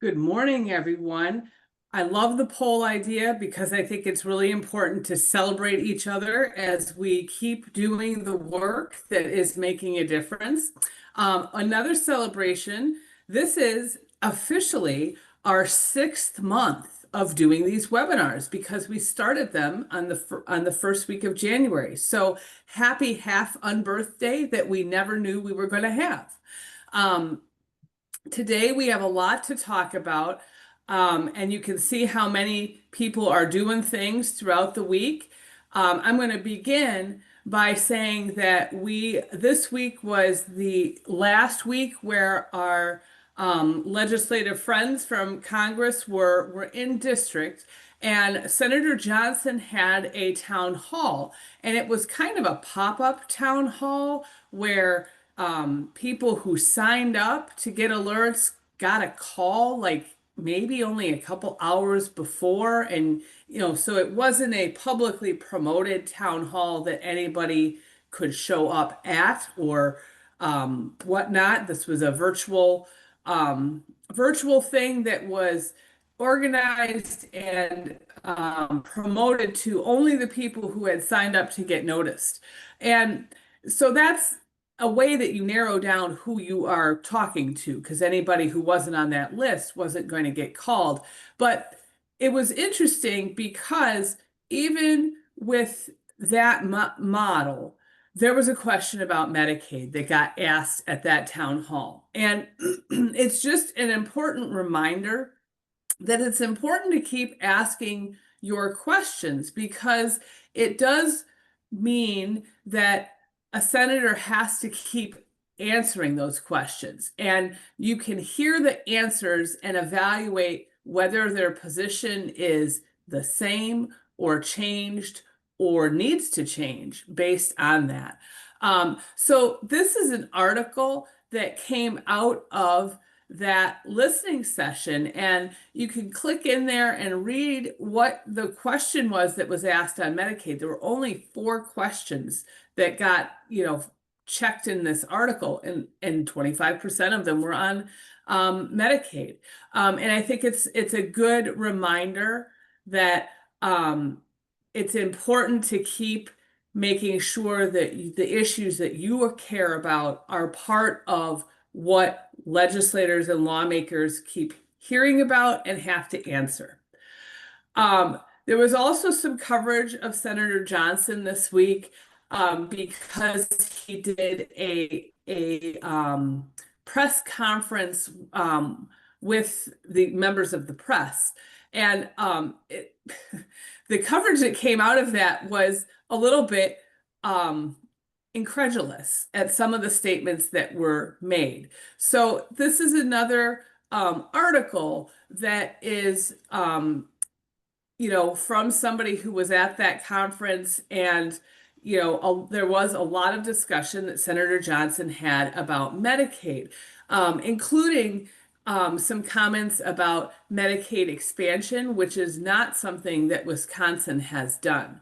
Good morning, everyone. I love the poll idea because I think it's really important to celebrate each other as we keep doing the work that is making a difference. Another celebration, this is officially our 6th month of doing these webinars because we started them on the first week of January. So happy half unbirthday that we never knew we were going to have. Um, Today we have a lot to talk about, and you can see how many people are doing things throughout the week. I'm going to begin by saying that this week was the last week where our legislative friends from Congress were in district, and Senator Johnson had a town hall, and it was kind of a pop-up town hall where people who signed up to get alerts got a call like maybe only a couple hours before. And, so it wasn't a publicly promoted town hall that anybody could show up at or whatnot. This was a virtual thing that was organized and promoted to only the people who had signed up to get noticed. And so that's a way that you narrow down who you are talking to, because anybody who wasn't on that list wasn't going to get called. But it was interesting because even with that model, there was a question about Medicaid that got asked at that town hall. And it's just an important reminder that it's important to keep asking your questions because it does mean that a senator has to keep answering those questions. And you can hear the answers and evaluate whether their position is the same or changed or needs to change based on that. So this is an article that came out of that listening session, and you can click in there and read what the question was that was asked on Medicaid. There were only 4 questions that got, checked in this article, and 25% of them were on Medicaid. And I think it's a good reminder that it's important to keep making sure that the issues that you care about are part of what legislators and lawmakers keep hearing about and have to answer. There was also some coverage of Senator Johnson this week because he did a press conference with the members of the press. And the coverage that came out of that was a little bit incredulous at some of the statements that were made. So this is another article that is, from somebody who was at that conference. And, there was a lot of discussion that Senator Johnson had about Medicaid, including some comments about Medicaid expansion, which is not something that Wisconsin has done.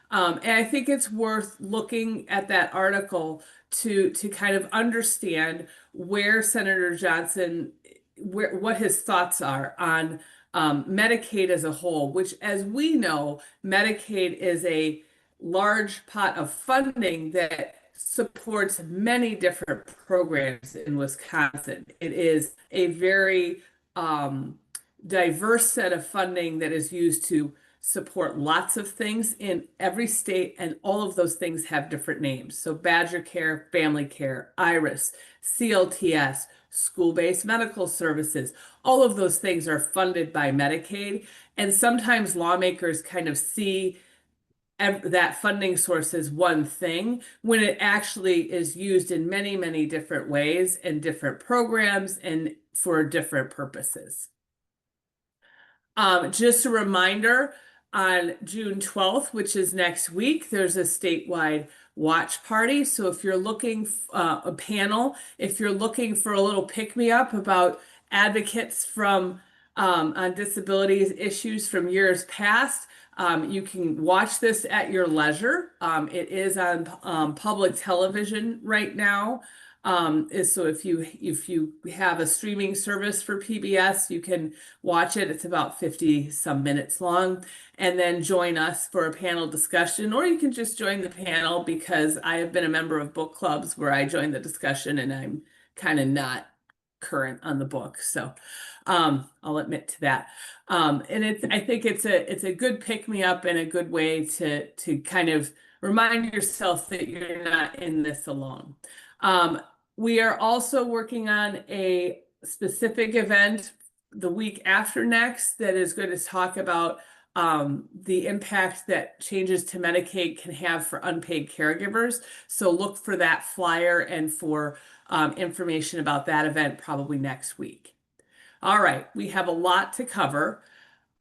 And I think it's worth looking at that article to kind of understand where Senator Johnson, what his thoughts are on Medicaid as a whole, which, as we know, Medicaid is a large pot of funding that supports many different programs in Wisconsin. It is a very diverse set of funding that is used to support lots of things in every state, and all of those things have different names. So Badger Care, Family Care, IRIS, CLTS, school-based medical services, all of those things are funded by Medicaid. And sometimes lawmakers kind of see that funding source as one thing when it actually is used in many, many different ways and different programs and for different purposes. Just a reminder, on June 12th, which is next week, there's a statewide watch party. So if you're looking a panel, if you're looking for a little pick-me-up about advocates from on disabilities issues from years past, you can watch this at your leisure. It is on public television right now. is so if you have a streaming service for PBS, you can watch it. It's about 50 some minutes long, and then join us for a panel discussion, or you can just join the panel because I have been a member of book clubs where I join the discussion and I'm kind of not current on the book. So I'll admit to that. And I think it's a good pick me up and a good way to kind of remind yourself that you're not in this alone. Um, we are also working on a specific event the week after next that is going to talk about the impact that changes to Medicaid can have for unpaid caregivers. So look for that flyer and for information about that event probably next week. All right, we have a lot to cover.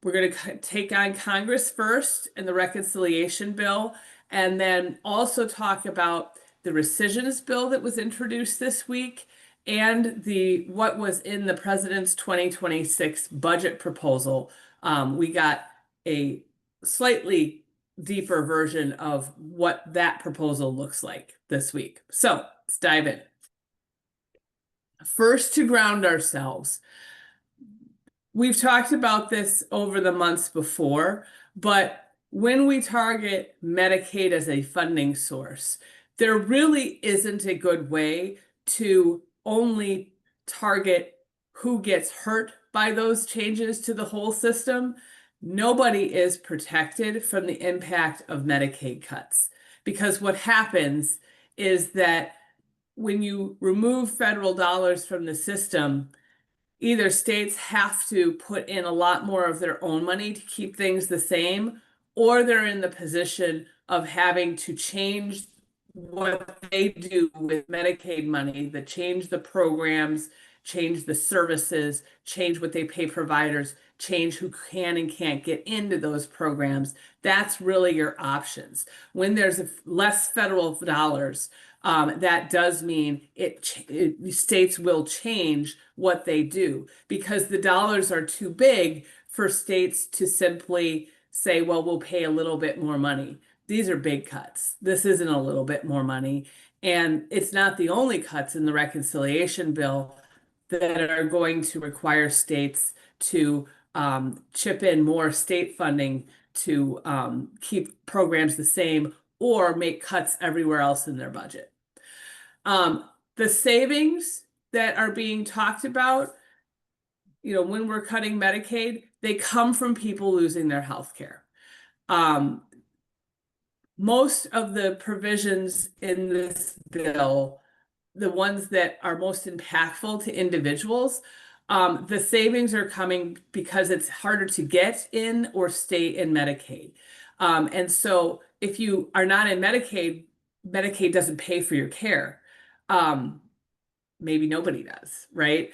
We're going to take on Congress first and the reconciliation bill, and then also talk about the rescissions bill that was introduced this week and the what was in the president's 2026 budget proposal. We got a slightly deeper version of what that proposal looks like this week. So let's dive in. First, to ground ourselves. We've talked about this over the months before, but when we target Medicaid as a funding source, there really isn't a good way to only target who gets hurt by those changes to the whole system. Nobody is protected from the impact of Medicaid cuts because what happens is that when you remove federal dollars from the system, either states have to put in a lot more of their own money to keep things the same, or they're in the position of having to change what they do with Medicaid money, that change the programs, change the services, change what they pay providers, change who can and can't get into those programs. That's really your options. When there's less federal dollars, that does mean states will change what they do because the dollars are too big for states to simply say, well, we'll pay a little bit more money. These are big cuts. This isn't a little bit more money. And it's not the only cuts in the reconciliation bill that are going to require states to chip in more state funding to keep programs the same or make cuts everywhere else in their budget. The savings that are being talked about, when we're cutting Medicaid, they come from people losing their health care. Most of the provisions in this bill, the ones that are most impactful to individuals, the savings are coming because it's harder to get in or stay in Medicaid. And so if you are not in Medicaid, Medicaid doesn't pay for your care. Um, Maybe nobody does, right?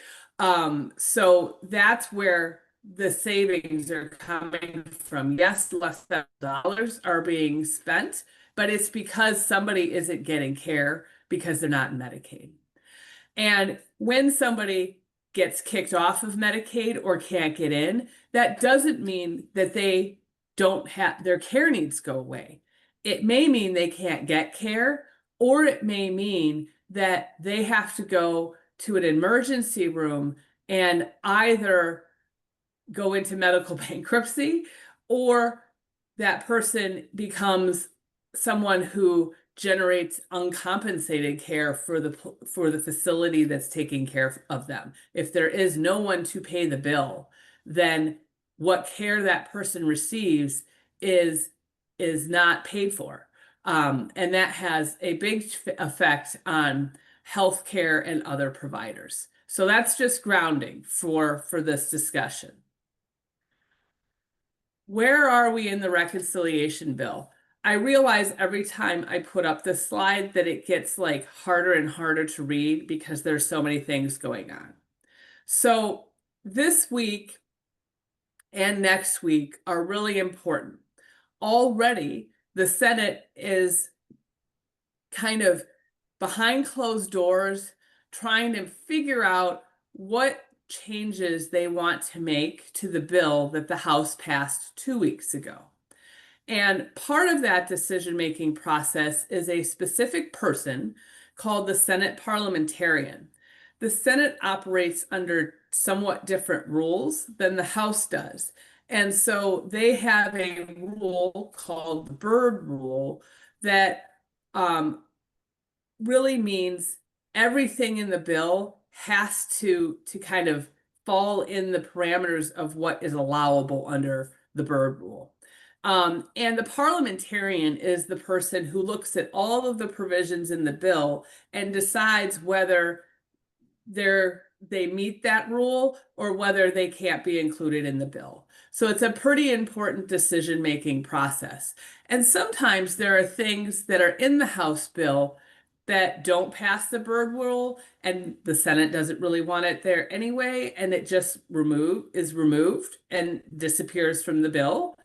So that's where the savings are coming from. Yes, less than dollars are being spent, but it's because somebody isn't getting care because they're not in Medicaid. And when somebody gets kicked off of Medicaid or can't get in, that doesn't mean that they don't have their care needs go away. It may mean they can't get care, or it may mean that they have to go to an emergency room and either go into medical bankruptcy or that person becomes someone who generates uncompensated care for the facility that's taking care of them. If there is no one to pay the bill, then what care that person receives is not paid for. And that has a big effect on healthcare and other providers. So that's just grounding for this discussion. Where are we in the reconciliation bill? I realize every time I put up this slide that it gets like harder and harder to read because there's so many things going on. So this week and next week are really important. Already, the Senate is kind of behind closed doors trying to figure out what changes they want to make to the bill that the House passed 2 weeks ago. And part of that decision-making process is a specific person called the Senate parliamentarian. The Senate operates under somewhat different rules than the House does. And so they have a rule called the Byrd Rule that um, really means everything in the bill has to kind of fall in the parameters of what is allowable under the Byrd Rule. And the parliamentarian is the person who looks at all of the provisions in the bill and decides whether they meet that rule or whether they can't be included in the bill. So it's a pretty important decision-making process. And sometimes there are things that are in the House bill that don't pass the Byrd Rule, and the Senate doesn't really want it there anyway, and it just is removed and disappears from the bill.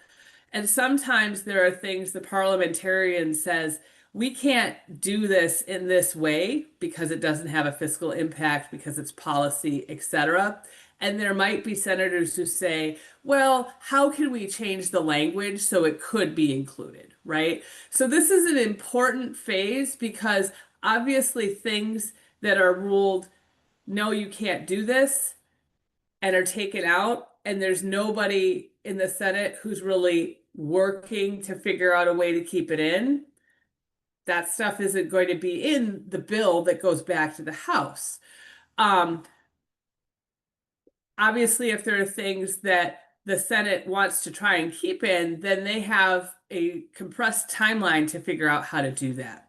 And sometimes there are things the parliamentarian says, we can't do this in this way because it doesn't have a fiscal impact, because it's policy, etc. And there might be senators who say, well, how can we change the language so it could be included, right? So this is an important phase because obviously things that are ruled, no, you can't do this, and are taken out, and there's nobody in the Senate who's really working to figure out a way to keep it in, that stuff isn't going to be in the bill that goes back to the House. Um, Obviously, if there are things that the Senate wants to try and keep in, then they have a compressed timeline to figure out how to do that.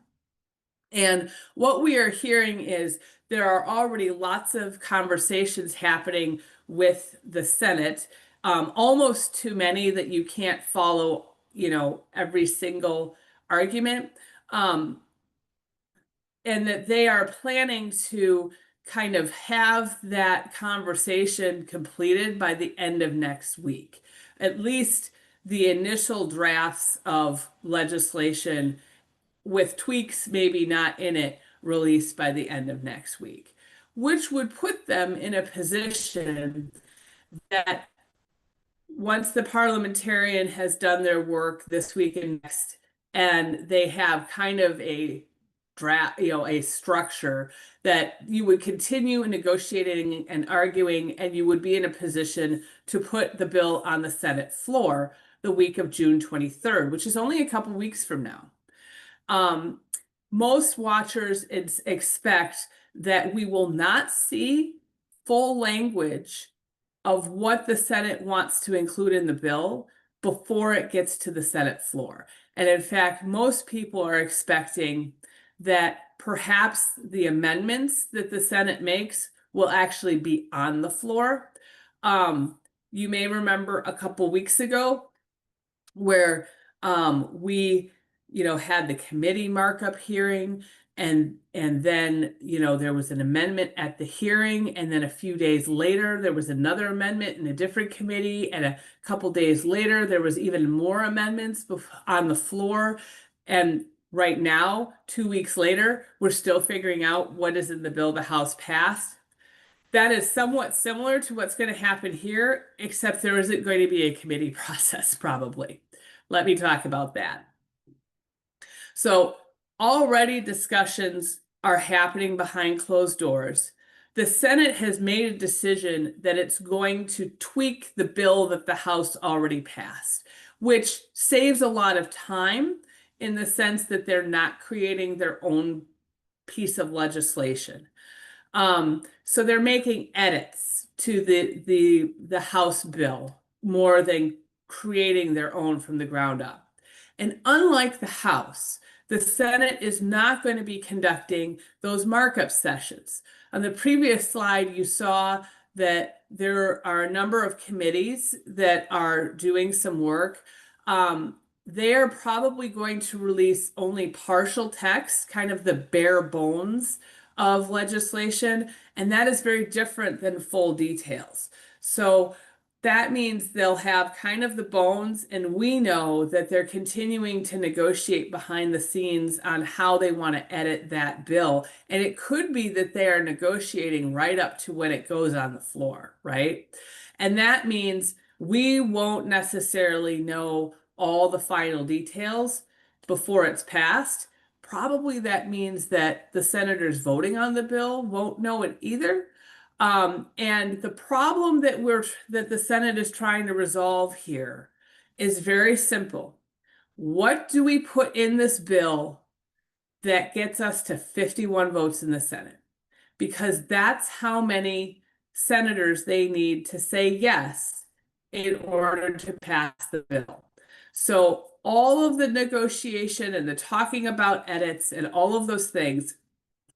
And what we are hearing is there are already lots of conversations happening with the Senate, almost too many that you can't follow, every single argument. Um, and that they are planning to kind of have that conversation completed by the end of next week. At least the initial drafts of legislation with tweaks maybe not in it released by the end of next week, which would put them in a position that once the parliamentarian has done their work this week and next, and they have kind of a draft, a structure that you would continue negotiating and arguing, and you would be in a position to put the bill on the Senate floor the week of June 23rd, which is only a couple weeks from now. Um, Most watchers expect that we will not see full language of what the Senate wants to include in the bill before it gets to the Senate floor. And in fact, most people are expecting that perhaps the amendments that the Senate makes will actually be on the floor. You may remember a couple weeks ago where we had the committee markup hearing, and then there was an amendment at the hearing, and then a few days later there was another amendment in a different committee, and a couple days later there was even more amendments on the floor. And right now, 2 weeks later, we're still figuring out what is in the bill the House passed. That is somewhat similar to what's going to happen here, except there isn't going to be a committee process, probably. Let me talk about that. So already discussions are happening behind closed doors. The Senate has made a decision that it's going to tweak the bill that the House already passed, which saves a lot of time in the sense that they're not creating their own piece of legislation. So they're making edits to the House bill more than creating their own from the ground up. And unlike the House, the Senate is not going to be conducting those markup sessions. On the previous slide, you saw that there are a number of committees that are doing some work. They're probably going to release only partial text, kind of the bare bones of legislation, and that is very different than full details. So that means they'll have kind of the bones, and we know that they're continuing to negotiate behind the scenes on how they want to edit that bill. And it could be that they are negotiating right up to when it goes on the floor, right? And that means we won't necessarily know all the final details before it's passed. probably that means that the senators voting on the bill won't know it either. And the problem that the Senate is trying to resolve here is very simple. What do we put in this bill that gets us to 51 votes in the Senate? Because that's how many senators they need to say yes in order to pass the bill. So all of the negotiation and the talking about edits and all of those things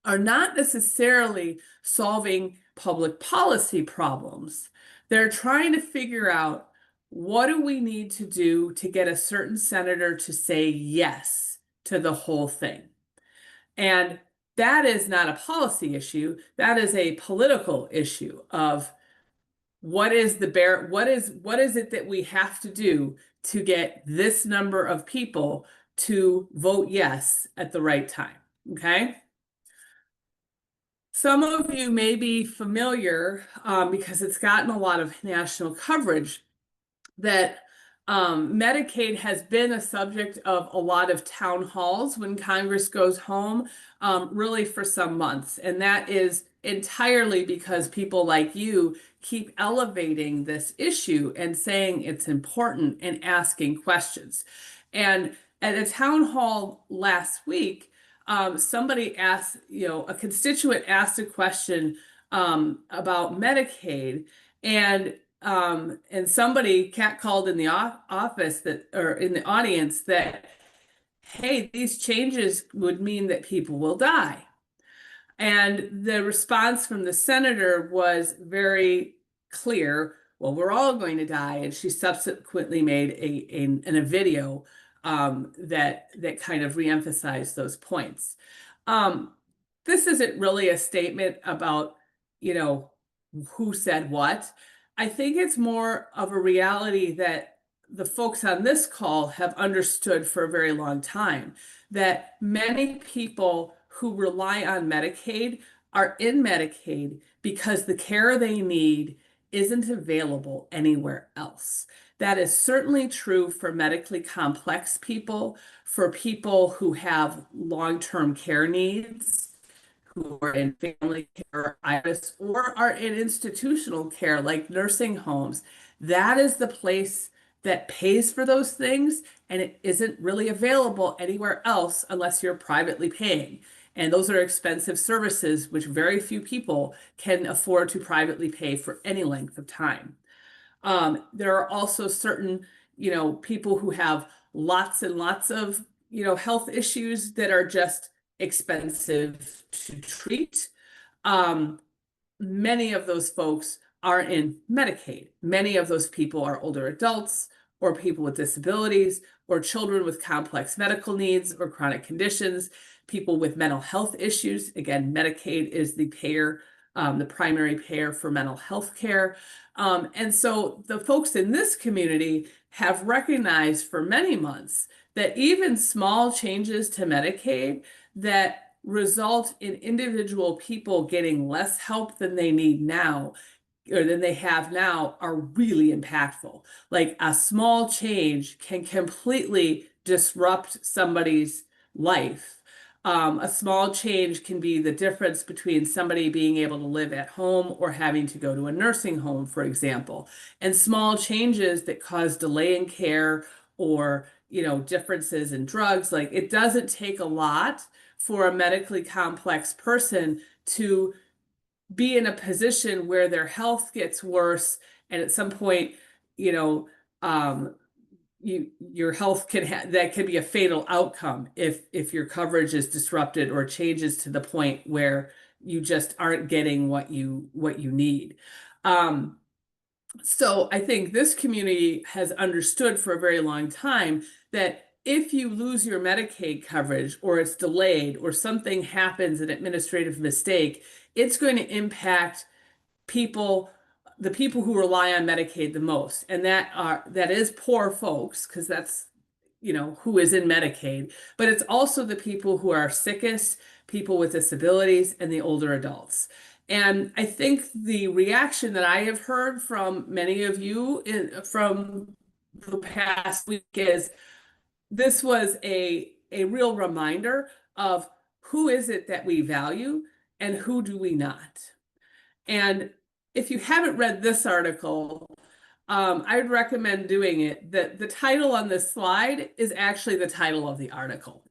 are not necessarily solving public policy problems. They're trying to figure out, what do we need to do to get a certain senator to say yes to the whole thing? And that is not a policy issue. That is a political issue of, what is it that we have to do to get this number of people to vote yes at the right time. Okay. Some of you may be familiar, because it's gotten a lot of national coverage, that Medicaid has been a subject of a lot of town halls when Congress goes home, really for some months. And that is entirely because people like you keep elevating this issue and saying it's important and asking questions. And at a town hall last week, somebody asked, a constituent asked a question about Medicaid, and somebody cat called in the office that, or in the audience, that, hey, these changes would mean that people will die. And the response from the senator was very clear. Well, we're all going to die. And she subsequently made a video that kind of reemphasized those points. Um, this isn't really a statement about, you know, who said what. I think it's more of a reality that the folks on this call have understood for a very long time, that many people who rely on Medicaid are in Medicaid because the care they need isn't available anywhere else. That is certainly true for medically complex people, for people who have long-term care needs, who are in family care, IRIS, or are in institutional care like nursing homes. That is the place that pays for those things, and it isn't really available anywhere else unless you're privately paying. And those are expensive services, which very few people can afford to privately pay for any length of time. There are also certain, people who have lots and lots of, health issues that are just expensive to treat. Um, Many of those folks are in Medicaid. Many of those people are older adults or people with disabilities or children with complex medical needs or chronic conditions, people with mental health issues. Again, Medicaid is the payer, the primary payer for mental health care. And so the folks in this community have recognized for many months that even small changes to Medicaid that result in individual people getting less help than they need now or than they have now are really impactful. Like a small change can completely disrupt somebody's life. A small change can be the difference between somebody being able to live at home or having to go to a nursing home, for example. And small changes that cause delay in care or, differences in drugs, like it doesn't take a lot for a medically complex person to be in a position where their health gets worse, and at some point, you know, um, your health that can be a fatal outcome if your coverage is disrupted or changes to the point where you just aren't getting what you need. Um, so I think this community has understood for a very long time that if you lose your Medicaid coverage or it's delayed or something happens, an administrative mistake, it's going to impact people, the people who rely on Medicaid the most. And that is poor folks, because that's, who is in Medicaid, but it's also the people who are sickest, people with disabilities, and the older adults. And I think the reaction that I have heard from many of you from the past week is this was a real reminder of who is it that we value and who do we not. And if you haven't read this article, I would recommend doing it. The title on this slide is actually the title of the article.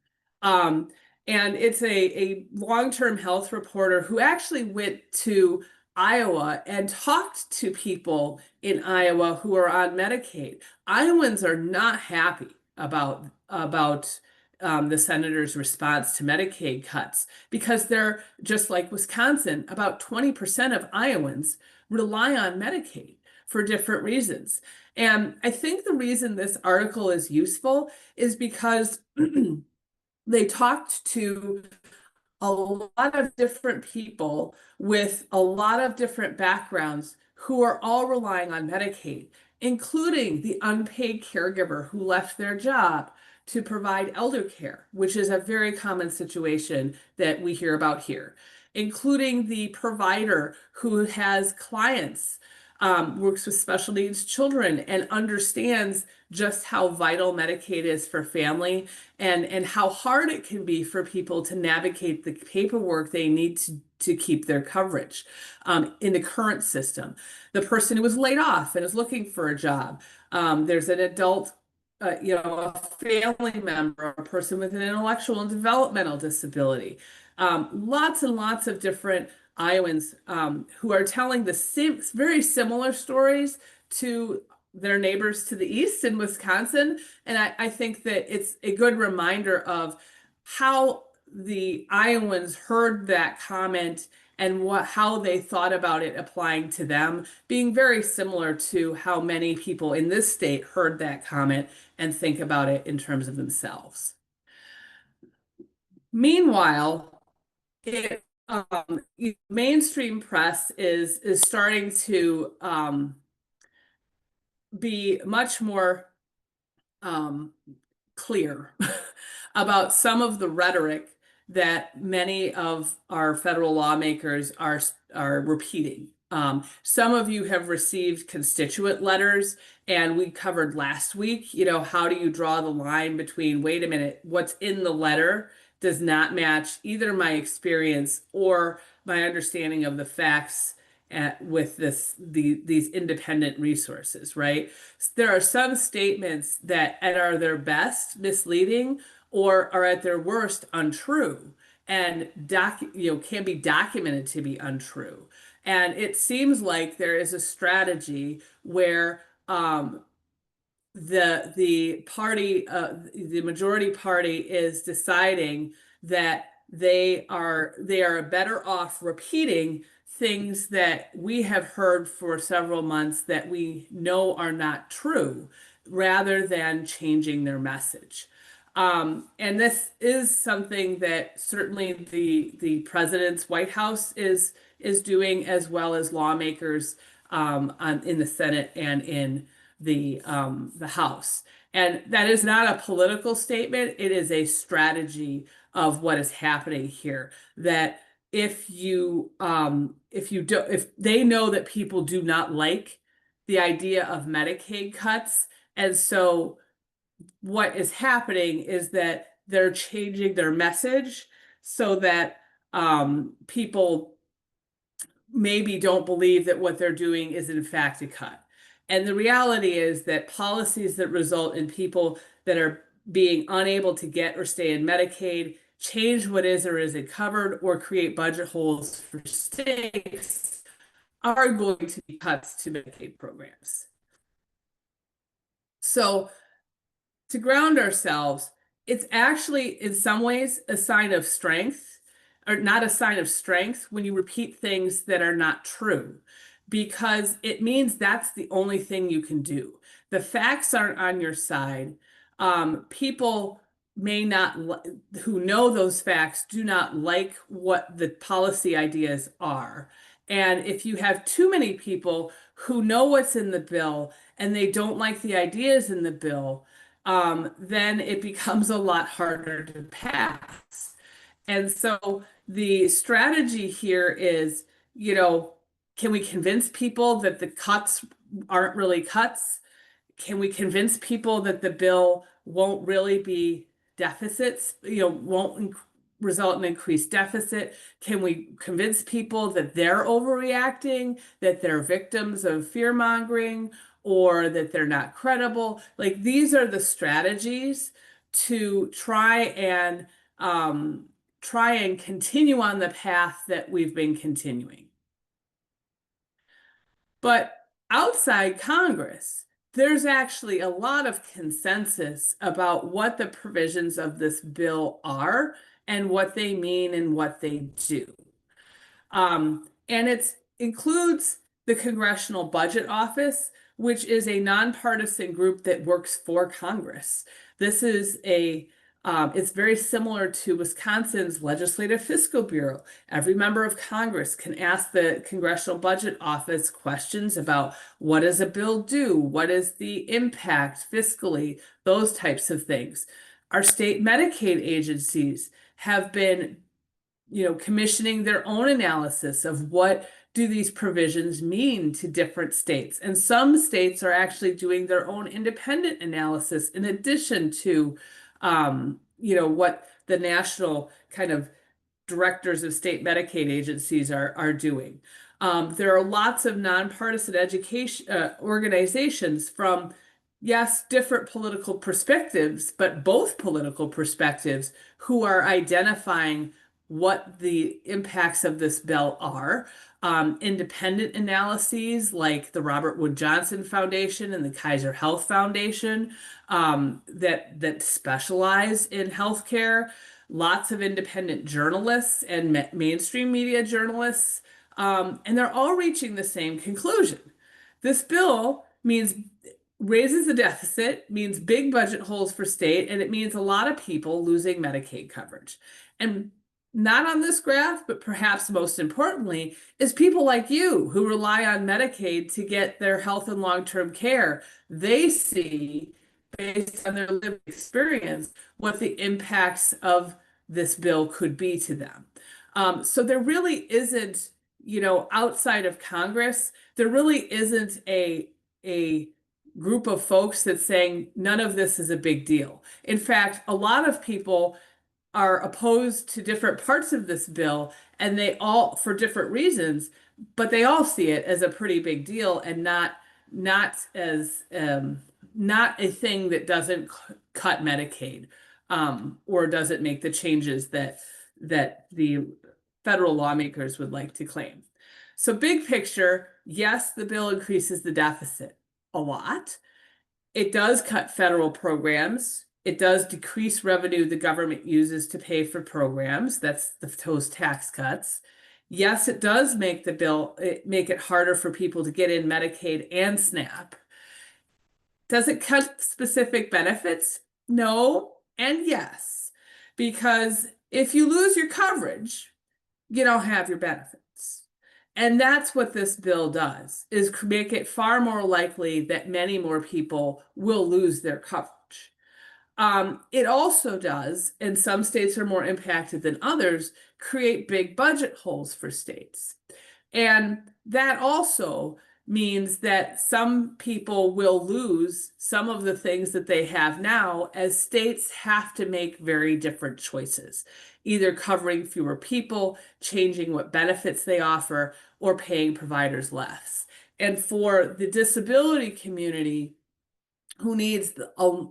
Um, and it's a long-term health reporter who actually went to Iowa and talked to people in Iowa who are on Medicaid. Iowans are not happy about the senator's response to Medicaid cuts because they're just like Wisconsin, about 20% of Iowans rely on Medicaid for different reasons. And I think the reason this article is useful is because they talked to a lot of different people with a lot of different backgrounds who are all relying on Medicaid, including the unpaid caregiver who left their job to provide elder care, which is a very common situation that we hear about here, including the provider who has clients, works with special needs children, and understands just how vital Medicaid is for family and how hard it can be for people to navigate the paperwork they need to keep their coverage in the current system. The person who was laid off and is looking for a job. There's an adult, a family member, a person with an intellectual and developmental disability. Lots and lots of different Iowans who are telling the same, very similar stories to their neighbors to the east in Wisconsin. And I think that it's a good reminder of how the Iowans heard that comment and how they thought about it applying to them, being very similar to how many people in this state heard that comment and think about it in terms of themselves. Meanwhile, mainstream press is starting to be much more um, clear about some of the rhetoric that many of our federal lawmakers are repeating. Some of you have received constituent letters, and we covered last week, how do you draw the line between, wait a minute, what's in the letter does not match either my experience or my understanding of the facts with these independent resources, right? There are some statements that are their best misleading or are at their worst untrue and can be documented to be untrue. And it seems like there is a strategy where the majority party is deciding that they are better off repeating things that we have heard for several months that we know are not true, rather than changing their message. And this is something that certainly the president's White House is doing, as well as lawmakers in the Senate and in the House. And that is not a political statement. It is a strategy of what is happening here. That if they know that people do not like the idea of Medicaid cuts, and so what is happening is that they're changing their message so that people maybe don't believe that what they're doing is in fact a cut. And the reality is that policies that result in people that are being unable to get or stay in Medicaid, change what is or isn't covered, or create budget holes for states are going to be cuts to Medicaid programs. So to ground ourselves, it's actually in some ways a sign of strength, or not a sign of strength, when you repeat things that are not true, because it means that's the only thing you can do. The facts aren't on your side. People may not, who know those facts, do not like what the policy ideas are. And if you have too many people who know what's in the bill and they don't like the ideas in the bill, then it becomes a lot harder to pass. And so the strategy here is, can we convince people that the cuts aren't really cuts? Can we convince people that the bill won't really be deficits, won't result in increased deficit? Can we convince people that they're overreacting, that they're victims of fear mongering, or that they're not credible? Like these are the strategies to try and continue on the path that we've been continuing. But outside Congress, there's actually a lot of consensus about what the provisions of this bill are and what they mean and what they do. And it includes the Congressional Budget Office, which is a nonpartisan group that works for Congress. This is it's very similar to Wisconsin's Legislative Fiscal Bureau. Every member of Congress can ask the Congressional Budget Office questions about what does a bill do? What is the impact fiscally? Those types of things. Our state Medicaid agencies have been commissioning their own analysis of what do these provisions mean to different states. And some states are actually doing their own independent analysis in addition to, what the national kind of directors of state Medicaid agencies are doing. There are lots of nonpartisan education organizations from, yes, different political perspectives, but both political perspectives who are identifying what the impacts of this bill are. Independent analyses like the Robert Wood Johnson Foundation and the Kaiser Health Foundation that specialize in healthcare. Lots of independent journalists and mainstream media journalists, and they're all reaching the same conclusion. This bill means raises the deficit, means big budget holes for state, and it means a lot of people losing Medicaid coverage. And not on this graph, but perhaps most importantly, is people like you who rely on Medicaid to get their health and long-term care. They see, based on their lived experience, what the impacts of this bill could be to them. So there really isn't, outside of Congress, there really isn't a group of folks that's saying none of this is a big deal. In fact, a lot of people are opposed to different parts of this bill, and they all, for different reasons, but they all see it as a pretty big deal and not as not a thing that doesn't cut Medicaid or doesn't make the changes that the federal lawmakers would like to claim. So big picture, yes, the bill increases the deficit a lot. It does cut federal programs. It does decrease revenue the government uses to pay for programs. That's those tax cuts. Yes, it does make make it harder for people to get in Medicaid and SNAP. Does it cut specific benefits? No, and yes, because if you lose your coverage, you don't have your benefits. And that's what this bill does, is make it far more likely that many more people will lose their coverage. It also does, and some states are more impacted than others, create big budget holes for states. And that also means that some people will lose some of the things that they have now as states have to make very different choices, either covering fewer people, changing what benefits they offer, or paying providers less. And for the disability community, who needs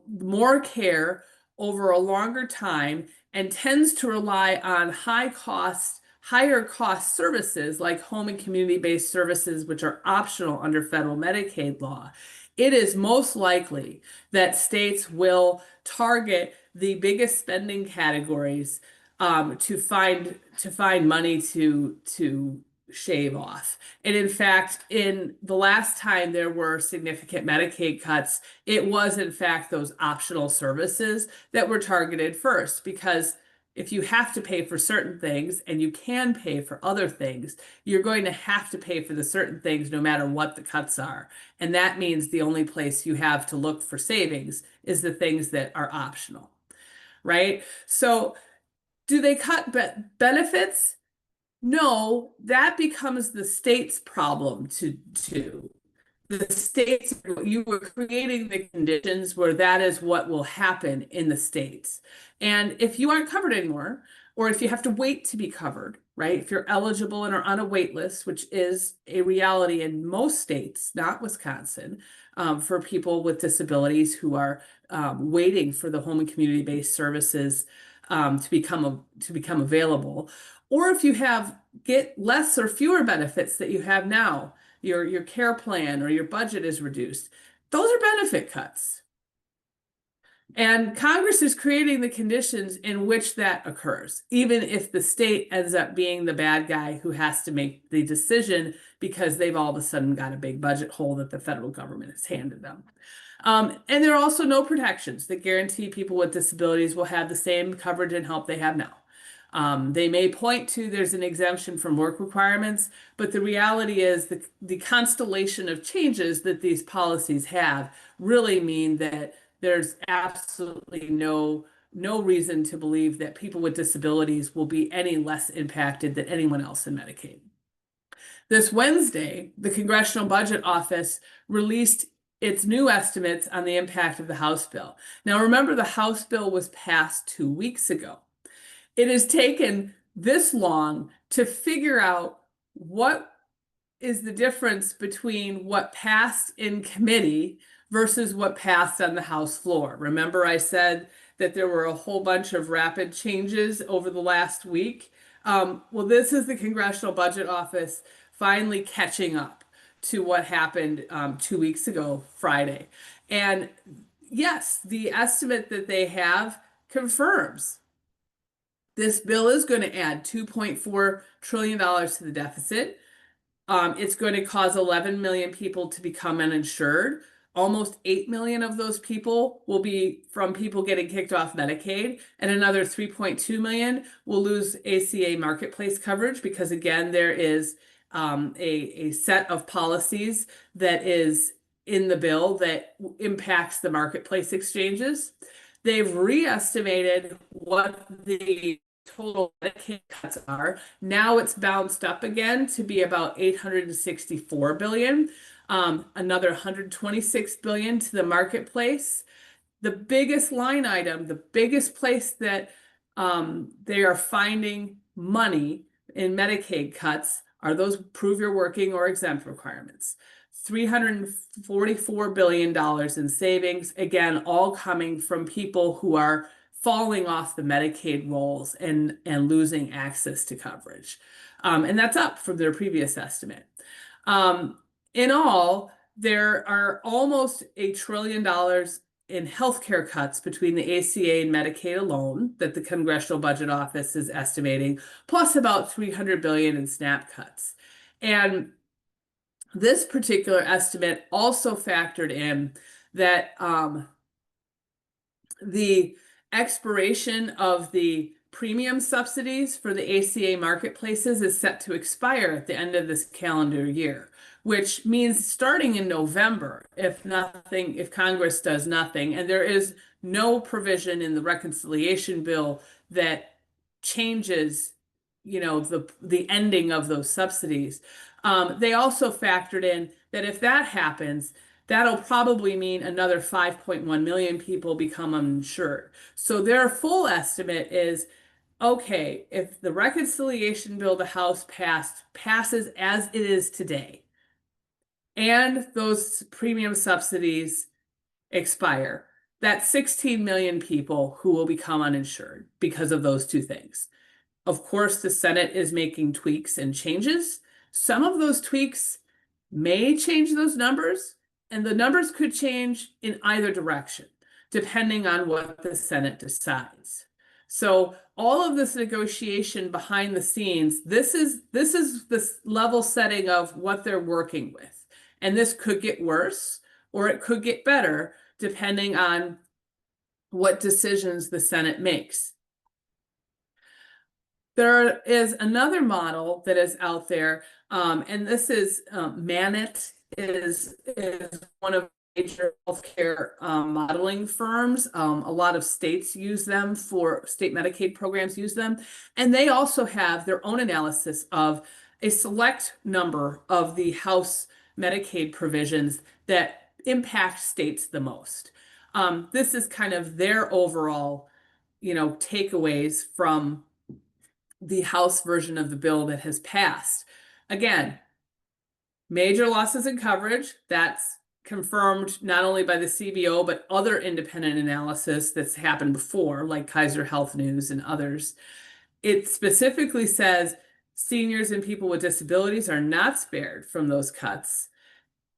more care over a longer time and tends to rely on higher cost services like home and community-based services, which are optional under federal Medicaid law, it is most likely that states will target the biggest spending categories to find money to shave off. And in fact, in the last time there were significant Medicaid cuts, it was in fact those optional services that were targeted first, because if you have to pay for certain things and you can pay for other things, you're going to have to pay for the certain things no matter what the cuts are. And that means the only place you have to look for savings is the things that are optional, right? So do they cut benefits? No, that becomes the state's problem to do. The states, you were creating the conditions where that is what will happen in the states. And if you aren't covered anymore, or if you have to wait to be covered, right? If you're eligible and are on a wait list, which is a reality in most states, not Wisconsin, for people with disabilities who are waiting for the home and community-based services to become available, or if you have get less or fewer benefits that you have now, your care plan or your budget is reduced. Those are benefit cuts. And Congress is creating the conditions in which that occurs, even if the state ends up being the bad guy who has to make the decision because they've all of a sudden got a big budget hole that the federal government has handed them. And there are also no protections that guarantee people with disabilities will have the same coverage and help they have now. They may point to there's an exemption from work requirements, but the reality is the constellation of changes that these policies have really mean that there's absolutely no reason to believe that people with disabilities will be any less impacted than anyone else in Medicaid. This Wednesday, the Congressional Budget Office released its new estimates on the impact of the House bill. Now, remember, the House bill was passed 2 weeks ago. It has taken this long to figure out what is the difference between what passed in committee versus what passed on the House floor. Remember, I said that there were a whole bunch of rapid changes over the last week. Well, this is the Congressional Budget Office finally catching up to what happened 2 weeks ago, Friday. And yes, the estimate that they have confirms this bill is going to add $2.4 trillion to the deficit. It's going to cause 11 million people to become uninsured. Almost 8 million of those people will be from people getting kicked off Medicaid, and another 3.2 million will lose ACA marketplace coverage because, again, there is a set of policies that is in the bill that impacts the marketplace exchanges. They've re-estimated what the total Medicaid cuts are. Now it's bounced up again to be about 864 billion, another 126 billion to the marketplace. The biggest line item, the biggest place that they are finding money in Medicaid cuts are those prove you're working or exempt requirements. $344 billion in savings, again, all coming from people who are falling off the Medicaid rolls and losing access to coverage. And that's up from their previous estimate. In all, there are almost $1 trillion in healthcare cuts between the ACA and Medicaid alone that the Congressional Budget Office is estimating, plus about 300 billion in SNAP cuts. And this particular estimate also factored in that the expiration of the premium subsidies for the ACA marketplaces is set to expire at the end of this calendar year, which means starting in November, if Congress does nothing, and there is no provision in the reconciliation bill that changes, the ending of those subsidies. They also factored in that if that happens, that'll probably mean another 5.1 million people become uninsured. So their full estimate is, okay, if the reconciliation bill the House passes as it is today, and those premium subsidies expire, that's 16 million people who will become uninsured because of those two things. Of course, the Senate is making tweaks and changes. Some of those tweaks may change those numbers, and the numbers could change in either direction, depending on what the Senate decides. So all of this negotiation behind the scenes, this is this level setting of what they're working with. And this could get worse or it could get better, depending on what decisions the Senate makes. There is another model that is out there, and this is Manit is one of the major healthcare modeling firms. A lot of states use them for state Medicaid programs use them, and they also have their own analysis of a select number of the House Medicaid provisions that impact states the most. This is kind of their overall, takeaways from the House version of the bill that has passed. Again, major losses in coverage, that's confirmed not only by the CBO, but other independent analysis that's happened before, like Kaiser Health News and others. It specifically says seniors and people with disabilities are not spared from those cuts.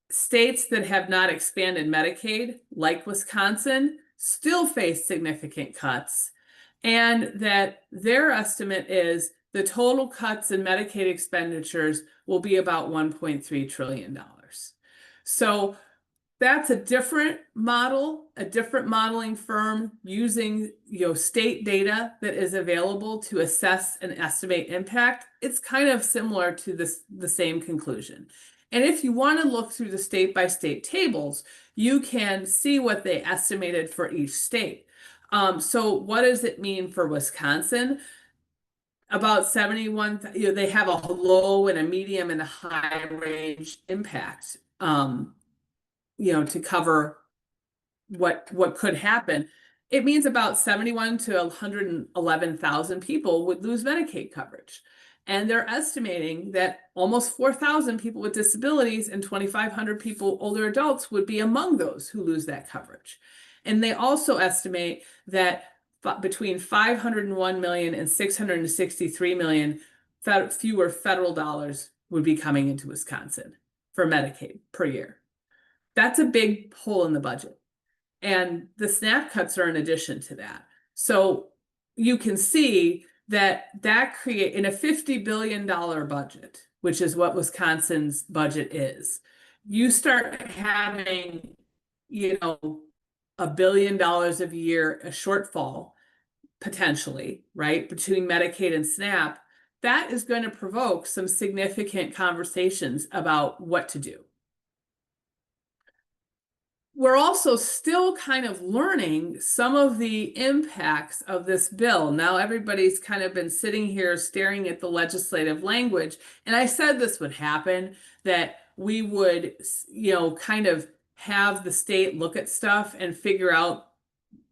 States that have not expanded Medicaid, like Wisconsin, still face significant cuts, and that their estimate is the total cuts in Medicaid expenditures will be about $1.3 trillion. So that's a different model, a different modeling firm using, state data that is available to assess and estimate impact. It's kind of similar to the same conclusion. And if you want to look through the state by state tables, you can see what they estimated for each state. So what does it mean for Wisconsin? About 71, they have a low and a medium and a high range impact. To cover what could happen. It means about 71 to 111,000 people would lose Medicaid coverage. And they're estimating that almost 4,000 people with disabilities and 2,500 people, older adults, would be among those who lose that coverage. And they also estimate that between 501 million and 663 million fewer federal dollars would be coming into Wisconsin for Medicaid per year. That's a big hole in the budget. And the SNAP cuts are in addition to that. So you can see that create in a $50 billion budget, which is what Wisconsin's budget is, you start having, $1 billion a year, a shortfall potentially, right, between Medicaid and SNAP. That is going to provoke some significant conversations about what to do. We're also still kind of learning some of the impacts of this bill. Now, everybody's kind of been sitting here staring at the legislative language. And I said this would happen, that we would, kind of have the state look at stuff and figure out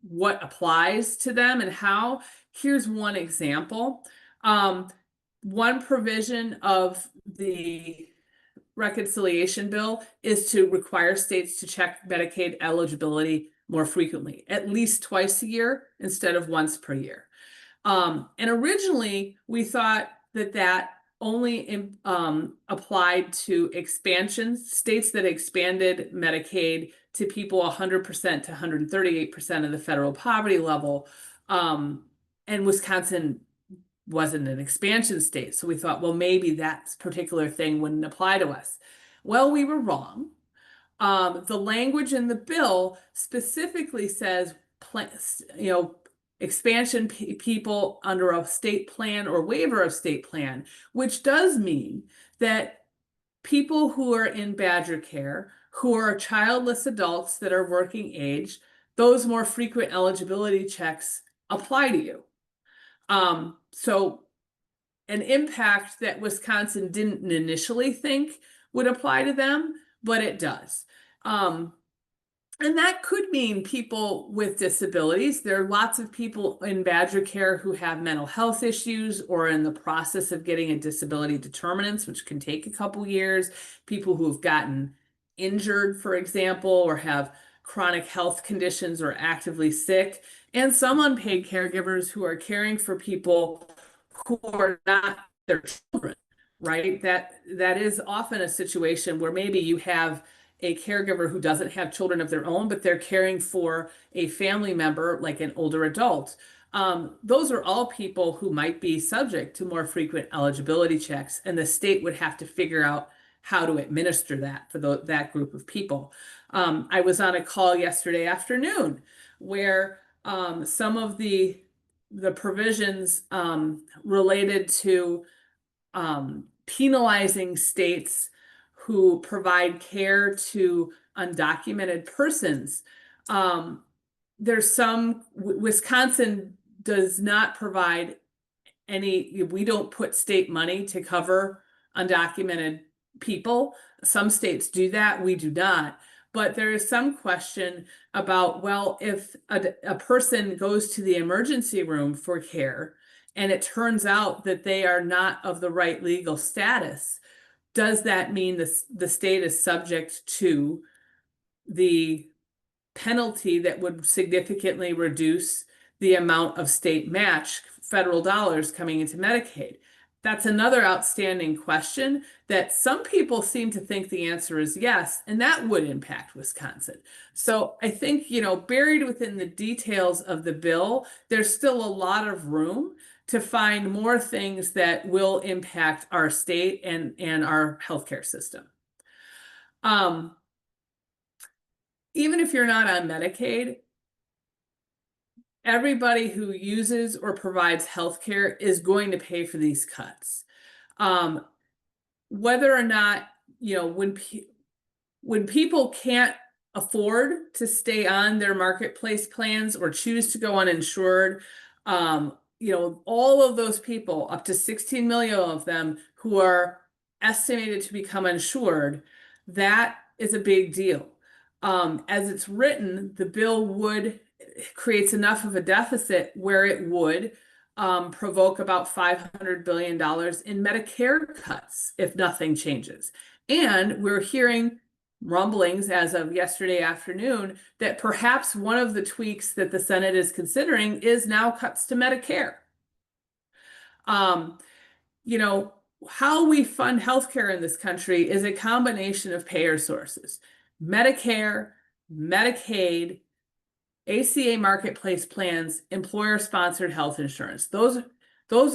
what applies to them and how. Here's one example. One provision of the reconciliation bill is to require states to check Medicaid eligibility more frequently, at least twice a year instead of once per year. And originally we thought that only applied to states that expanded Medicaid to people 100% to 138% of the federal poverty level. And Wisconsin wasn't an expansion state. So we thought, well, maybe that particular thing wouldn't apply to us. Well, we were wrong. The language in the bill specifically says, expansion people under a state plan or waiver of state plan, which does mean that people who are in Badger Care, who are childless adults that are working age, those more frequent eligibility checks apply to you. So an impact that Wisconsin didn't initially think would apply to them, but it does. And that could mean people with disabilities. There are lots of people in Badger Care who have mental health issues or in the process of getting a disability determinants, which can take a couple years. People who've gotten injured, for example, or have chronic health conditions or actively sick, and some unpaid caregivers who are caring for people who are not their children, right? That is often a situation where maybe you have a caregiver who doesn't have children of their own, but they're caring for a family member, like an older adult. Those are all people who might be subject to more frequent eligibility checks, and the state would have to figure out how to administer that for that group of people. I was on a call yesterday afternoon where some of the provisions related to penalizing states who provide care to undocumented persons. Wisconsin does not provide we don't put state money to cover undocumented people. Some states do that, we do not. But there is some question about, well, if a person goes to the emergency room for care and it turns out that they are not of the right legal status, does that mean the state is subject to the penalty that would significantly reduce the amount of state match federal dollars coming into Medicaid? That's another outstanding question that some people seem to think the answer is yes, and that would impact Wisconsin. So I think, buried within the details of the bill, there's still a lot of room to find more things that will impact our state and our healthcare system. Um, Even if you're not on Medicaid, everybody who uses or provides healthcare is going to pay for these cuts. Whether or not, when people can't afford to stay on their marketplace plans or choose to go uninsured, all of those people, up to 16 million of them who are estimated to become uninsured, that is a big deal. As it's written, the bill creates enough of a deficit where it would provoke about $500 billion in Medicare cuts if nothing changes. And we're hearing rumblings as of yesterday afternoon that perhaps one of the tweaks that the Senate is considering is now cuts to Medicare. How we fund healthcare in this country is a combination of payer sources: Medicare, Medicaid, ACA marketplace plans, employer-sponsored health insurance. Those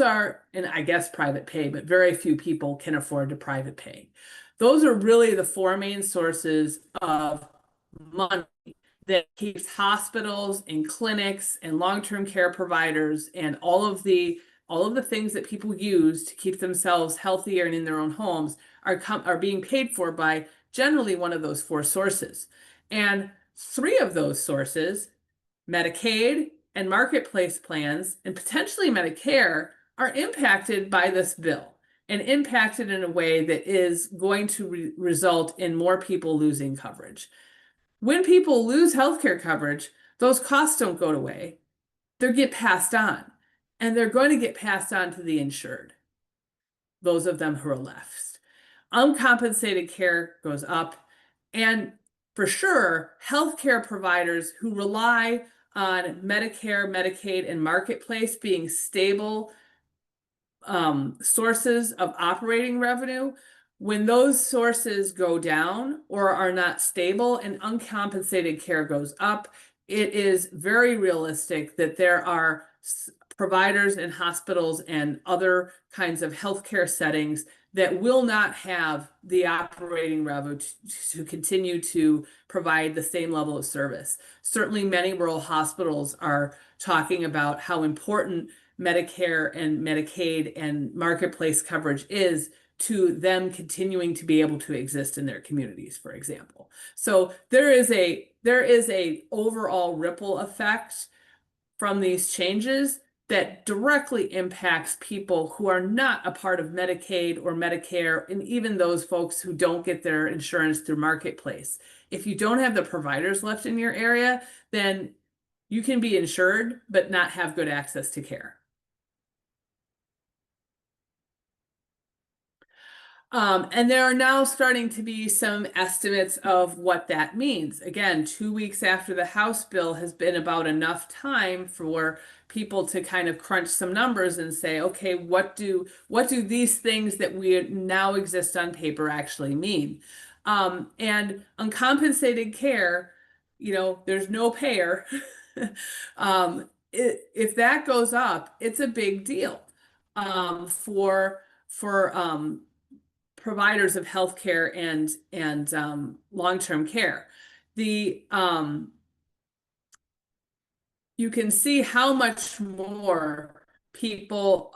are, and I guess private pay, but very few people can afford to private pay. Those are really the four main sources of money that keeps hospitals and clinics and long-term care providers and all of the things that people use to keep themselves healthier and in their own homes are being paid for by generally one of those four sources. And three of those sources, Medicaid and marketplace plans, and potentially Medicare, are impacted by this bill and impacted in a way that is going to result in more people losing coverage. When people lose healthcare coverage, those costs don't go away. They get passed on, and they're going to get passed on to the insured, those of them who are left. Uncompensated care goes up, and for sure, healthcare providers who rely on Medicare, Medicaid, and marketplace being stable sources of operating revenue, when those sources go down or are not stable and uncompensated care goes up, it is very realistic that there are providers and hospitals and other kinds of healthcare settings that will not have the operating revenue to continue to provide the same level of service. Certainly, many rural hospitals are talking about how important Medicare and Medicaid and marketplace coverage is to them continuing to be able to exist in their communities, for example. So there is a overall ripple effect from these changes that directly impacts people who are not a part of Medicaid or Medicare, and even those folks who don't get their insurance through marketplace. If you don't have the providers left in your area, then you can be insured but not have good access to care. And there are now starting to be some estimates of what that means. Again, 2 weeks after the House bill has been about enough time for people to kind of crunch some numbers and say, okay, what do these things that we now exist on paper actually mean? And uncompensated care, there's no payer. If that goes up, it's a big deal for providers of healthcare and long-term care. You can see how much more people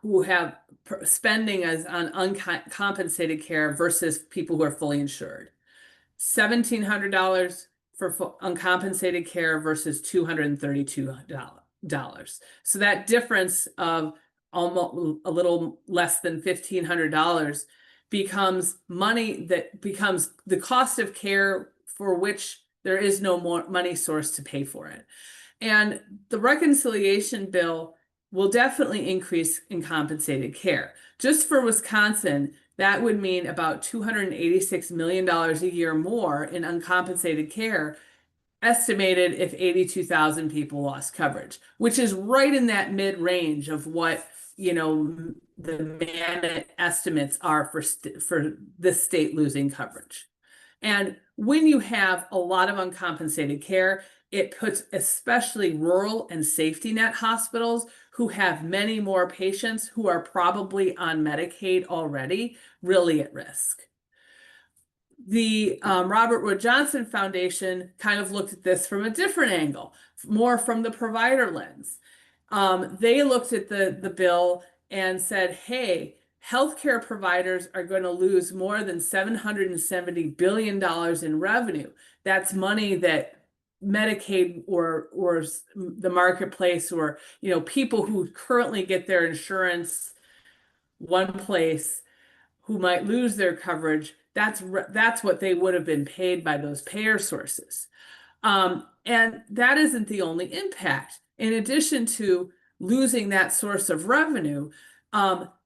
who have spending as on uncompensated care versus people who are fully insured. $1,700 for uncompensated care versus $232. So that difference of almost a little less than $1,500 becomes money that becomes the cost of care for which there is no more money source to pay for it. And the reconciliation bill will definitely increase in compensated care. Just for Wisconsin, that would mean about $286 million a year more in uncompensated care, estimated if 82,000 people lost coverage, which is right in that mid-range of what, the Manette estimates are for this state losing coverage. And when you have a lot of uncompensated care, it puts especially rural and safety net hospitals who have many more patients who are probably on Medicaid already really at risk. The Robert Wood Johnson Foundation kind of looked at this from a different angle, more from the provider lens. They looked at the bill and said, hey, healthcare providers are going to lose more than $770 billion in revenue. That's money that Medicaid or the marketplace or people who currently get their insurance one place who might lose their coverage, that's what they would have been paid by those payer sources. And that isn't the only impact. In addition to losing that source of revenue,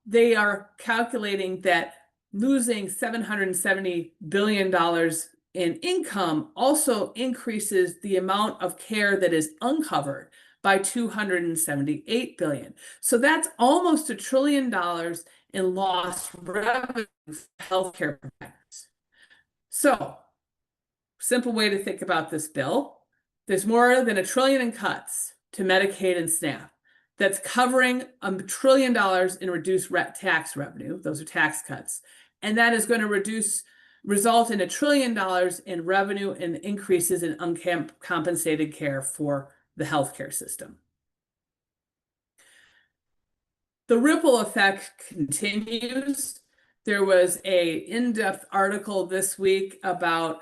they are calculating that losing $770 billion in income also increases the amount of care that is uncovered by $278 billion. So that's almost $1 trillion in lost revenue for healthcare providers. So, simple way to think about this bill, there's more than $1 trillion in cuts to Medicaid and SNAP. That's covering $1 trillion in reduced tax revenue. Those are tax cuts. And that is going to result in $1 trillion in revenue and increases in uncompensated care for the healthcare system. The ripple effect continues. There was a in-depth article this week about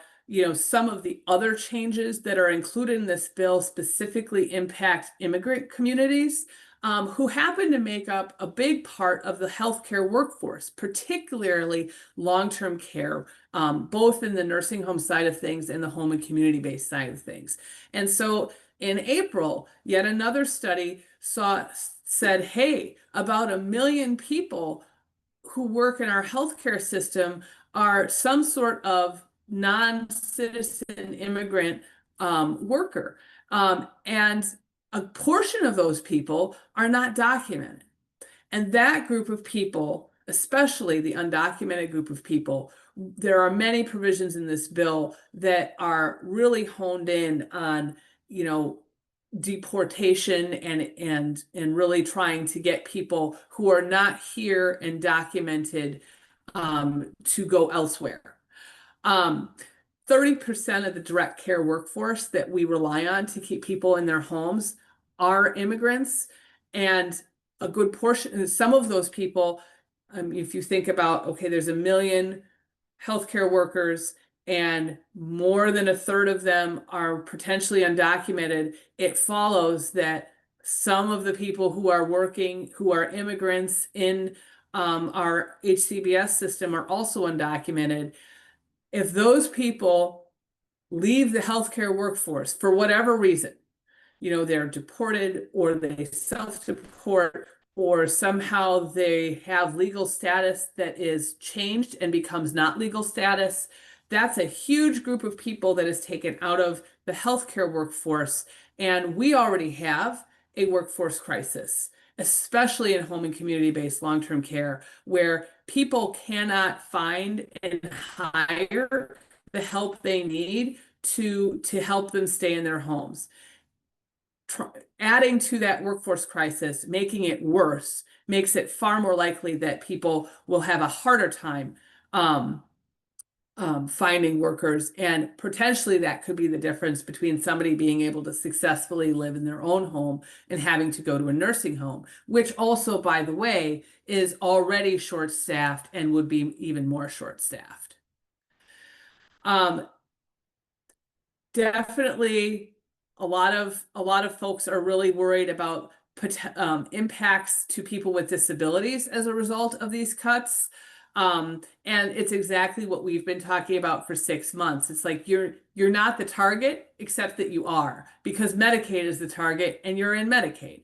some of the other changes that are included in this bill specifically impact immigrant communities who happen to make up a big part of the healthcare workforce, particularly long-term care, both in the nursing home side of things and the home and community-based side of things. And so in April, yet another study said, hey, about 1 million people who work in our healthcare system are some sort of non-citizen immigrant worker. And a portion of those people are not documented. And that group of people, especially the undocumented group of people, there are many provisions in this bill that are really honed in on, deportation and really trying to get people who are not here and documented to go elsewhere. 30% of the direct care workforce that we rely on to keep people in their homes are immigrants, and a good portion, some of those people, if you think about, okay, there's 1 million healthcare workers and more than a third of them are potentially undocumented, it follows that some of the people who are working, who are immigrants in our HCBS system are also undocumented. If those people leave the healthcare workforce for whatever reason, they're deported or they self-deport or somehow they have legal status that is changed and becomes not legal status, that's a huge group of people that is taken out of the healthcare workforce. And we already have a workforce crisis, especially in home and community-based long-term care, where people cannot find and hire the help they need to help them stay in their homes. Adding to that workforce crisis, making it worse, makes it far more likely that people will have a harder time finding workers, and potentially that could be the difference between somebody being able to successfully live in their own home and having to go to a nursing home, which also, by the way, is already short-staffed and would be even more short-staffed. Definitely, a lot of folks are really worried about impacts to people with disabilities as a result of these cuts. And it's exactly what we've been talking about for 6 months. It's like you're not the target, except that you are, because Medicaid is the target and you're in Medicaid.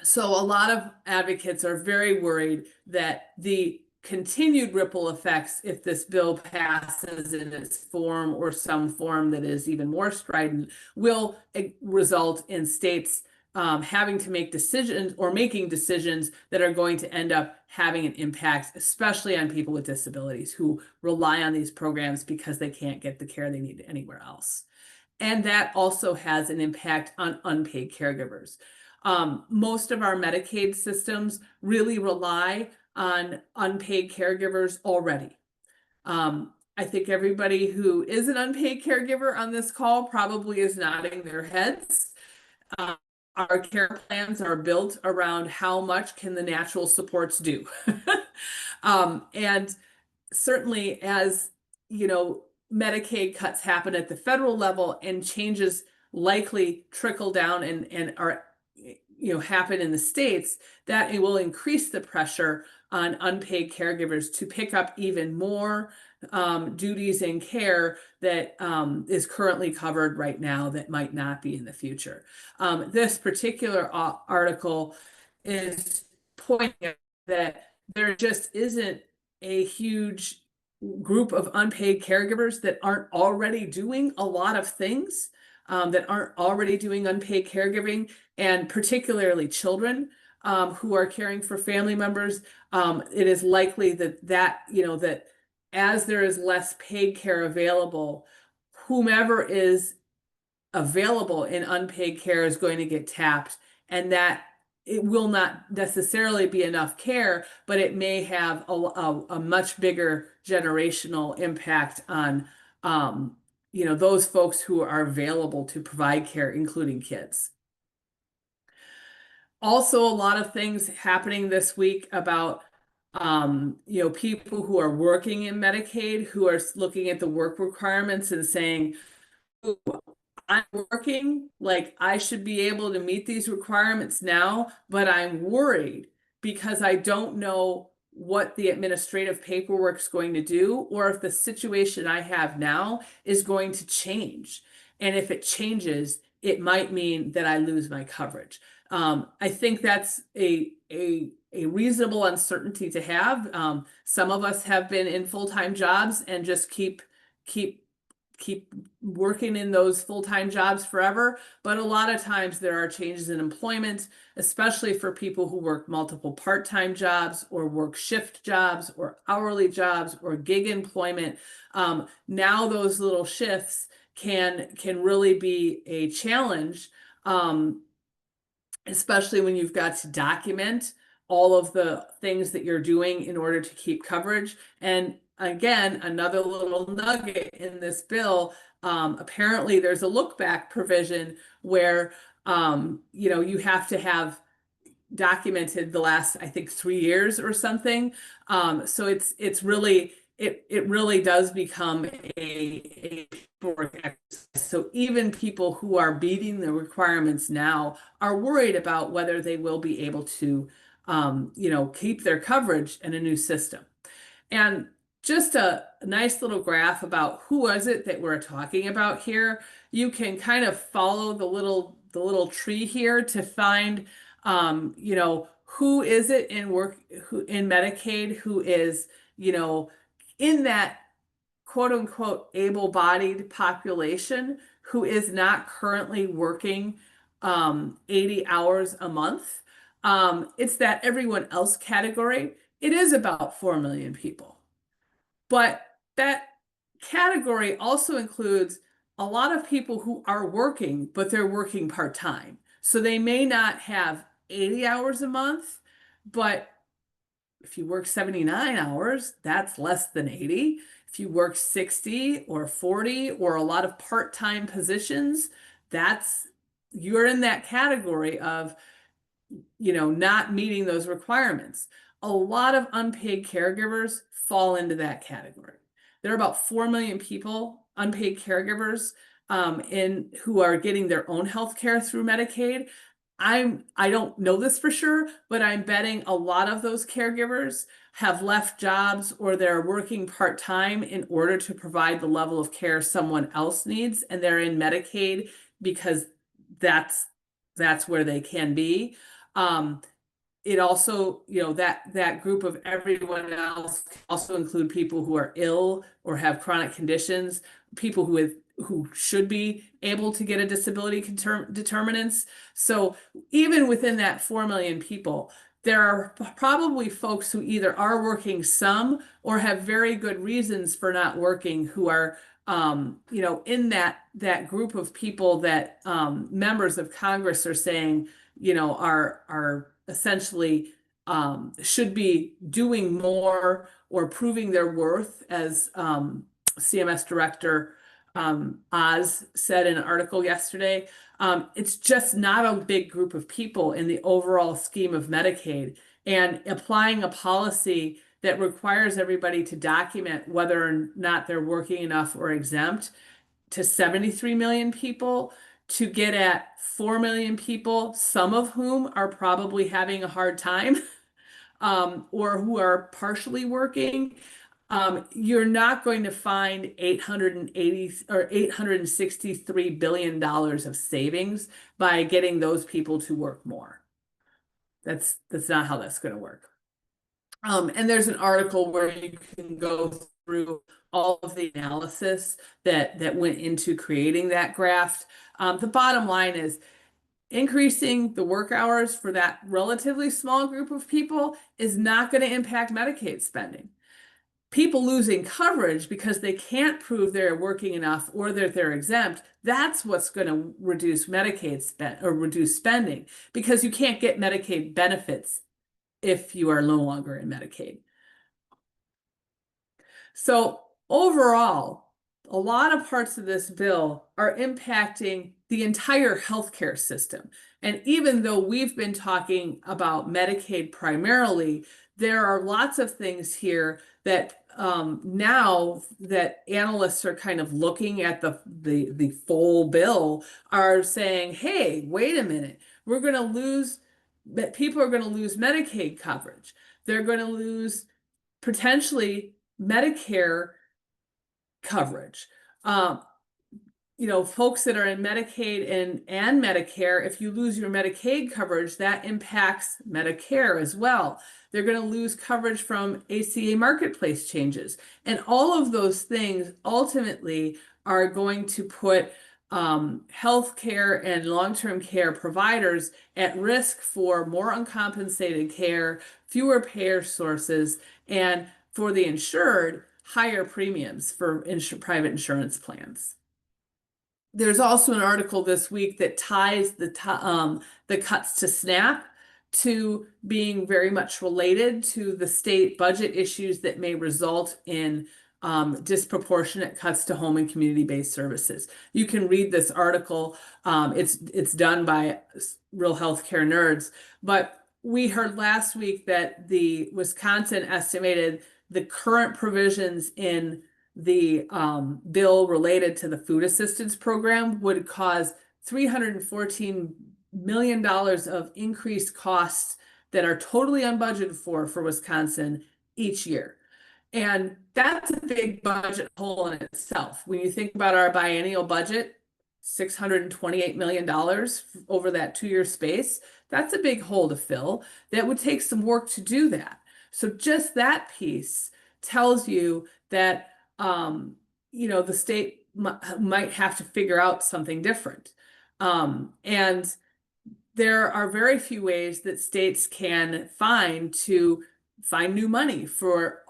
So a lot of advocates are very worried that the continued ripple effects, if this bill passes in its form or some form that is even more strident, will result in states having to make decisions or making decisions that are going to end up having an impact, especially on people with disabilities who rely on these programs because they can't get the care they need anywhere else. And that also has an impact on unpaid caregivers. Most of our Medicaid systems really rely on unpaid caregivers already. I think everybody who is an unpaid caregiver on this call probably is nodding their heads. Um, our care plans are built around how much can the natural supports do. And certainly as you know, Medicaid cuts happen at the federal level and changes likely trickle down and are happen in the states, that it will increase the pressure on unpaid caregivers to pick up even more duties and care that is currently covered right now that might not be in the future. This particular article is pointing out that there just isn't a huge group of unpaid caregivers that aren't already doing a lot of things, that aren't already doing unpaid caregiving, and particularly children who are caring for family members. It is likely that as there is less paid care available, whomever is available in unpaid care is going to get tapped, and that it will not necessarily be enough care, but it may have a much bigger generational impact on those folks who are available to provide care, including kids. Also, a lot of things happening this week about people who are working in Medicaid who are looking at the work requirements and saying, I'm working, like I should be able to meet these requirements now, but I'm worried because I don't know what the administrative paperwork is going to do, or if the situation I have now is going to change. And if it changes, it might mean that I lose my coverage. I think that's a reasonable uncertainty to have. Some of us have been in full-time jobs and just keep keep working in those full-time jobs forever. But a lot of times there are changes in employment, especially for people who work multiple part-time jobs or work shift jobs or hourly jobs or gig employment. Now those little shifts can really be a challenge. Especially when you've got to document all of the things that you're doing in order to keep coverage. And again, another little nugget in this bill, apparently there's a look back provision where you have to have documented the last, I think, 3 years or something. So it really does become a paperwork exercise. So even people who are meeting the requirements now are worried about whether they will be able to, keep their coverage in a new system. And just a nice little graph about who was it that we're talking about here. You can kind of follow the little tree here to find who is it who in Medicaid who is, in that quote unquote able-bodied population who is not currently working 80 hours a month. It's that everyone else category. It is about 4 million people. But that category also includes a lot of people who are working, but they're working part-time. So they may not have 80 hours a month, but if you work 79 hours, that's less than 80. If you work 60 or 40 or a lot of part-time positions, you're in that category of not meeting those requirements. A lot of unpaid caregivers fall into that category. There are about 4 million people, unpaid caregivers, who are getting their own health care through Medicaid. I don't know this for sure, but I'm betting a lot of those caregivers have left jobs or they're working part-time in order to provide the level of care someone else needs, and they're in Medicaid because that's where they can be. It also, that group of everyone else can also include people who are ill or have chronic conditions, people who should be able to get a disability determinants. So even within that 4 million people, there are probably folks who either are working some or have very good reasons for not working who are in that group of people that members of Congress are saying, are essentially should be doing more or proving their worth, as CMS Director Oz said in an article yesterday. It's just not a big group of people in the overall scheme of Medicaid. And applying a policy that requires everybody to document whether or not they're working enough or exempt to 73 million people to get at 4 million people, some of whom are probably having a hard time or who are partially working. You're not going to find 880 or $863 billion of savings by getting those people to work more. That's not how that's going to work. And there's an article where you can go through all of the analysis that went into creating that graph. The bottom line is increasing the work hours for that relatively small group of people is not going to impact Medicaid spending. People losing coverage because they can't prove they're working enough or that they're exempt, that's what's going to reduce Medicaid spend or reduce spending, because you can't get Medicaid benefits if you are no longer in Medicaid. So overall, a lot of parts of this bill are impacting the entire healthcare system. And even though we've been talking about Medicaid primarily, there are lots of things here that now that analysts are kind of looking at the full bill are saying, hey, wait a minute, we're going to lose, people are going to lose Medicaid coverage. They're going to lose potentially Medicare coverage. Folks that are in Medicaid and Medicare, if you lose your Medicaid coverage, that impacts Medicare as well. They're going to lose coverage from ACA marketplace changes. And all of those things ultimately are going to put healthcare and long-term care providers at risk for more uncompensated care, fewer payer sources, and for the insured, higher premiums for private insurance plans. There's also an article this week that ties the cuts to SNAP to being very much related to the state budget issues that may result in disproportionate cuts to home and community-based services. You can read this article. It's done by real healthcare nerds, but we heard last week that the Wisconsin estimated the current provisions in the bill related to the food assistance program would cause $314 million of increased costs that are totally unbudgeted for Wisconsin each year. And that's a big budget hole in itself. When you think about our biennial budget, $628 million over that 2-year space, that's a big hole to fill. That would take some work to do that. So just that piece tells you that the state might have to figure out something different. And there are very few ways that states can find new money for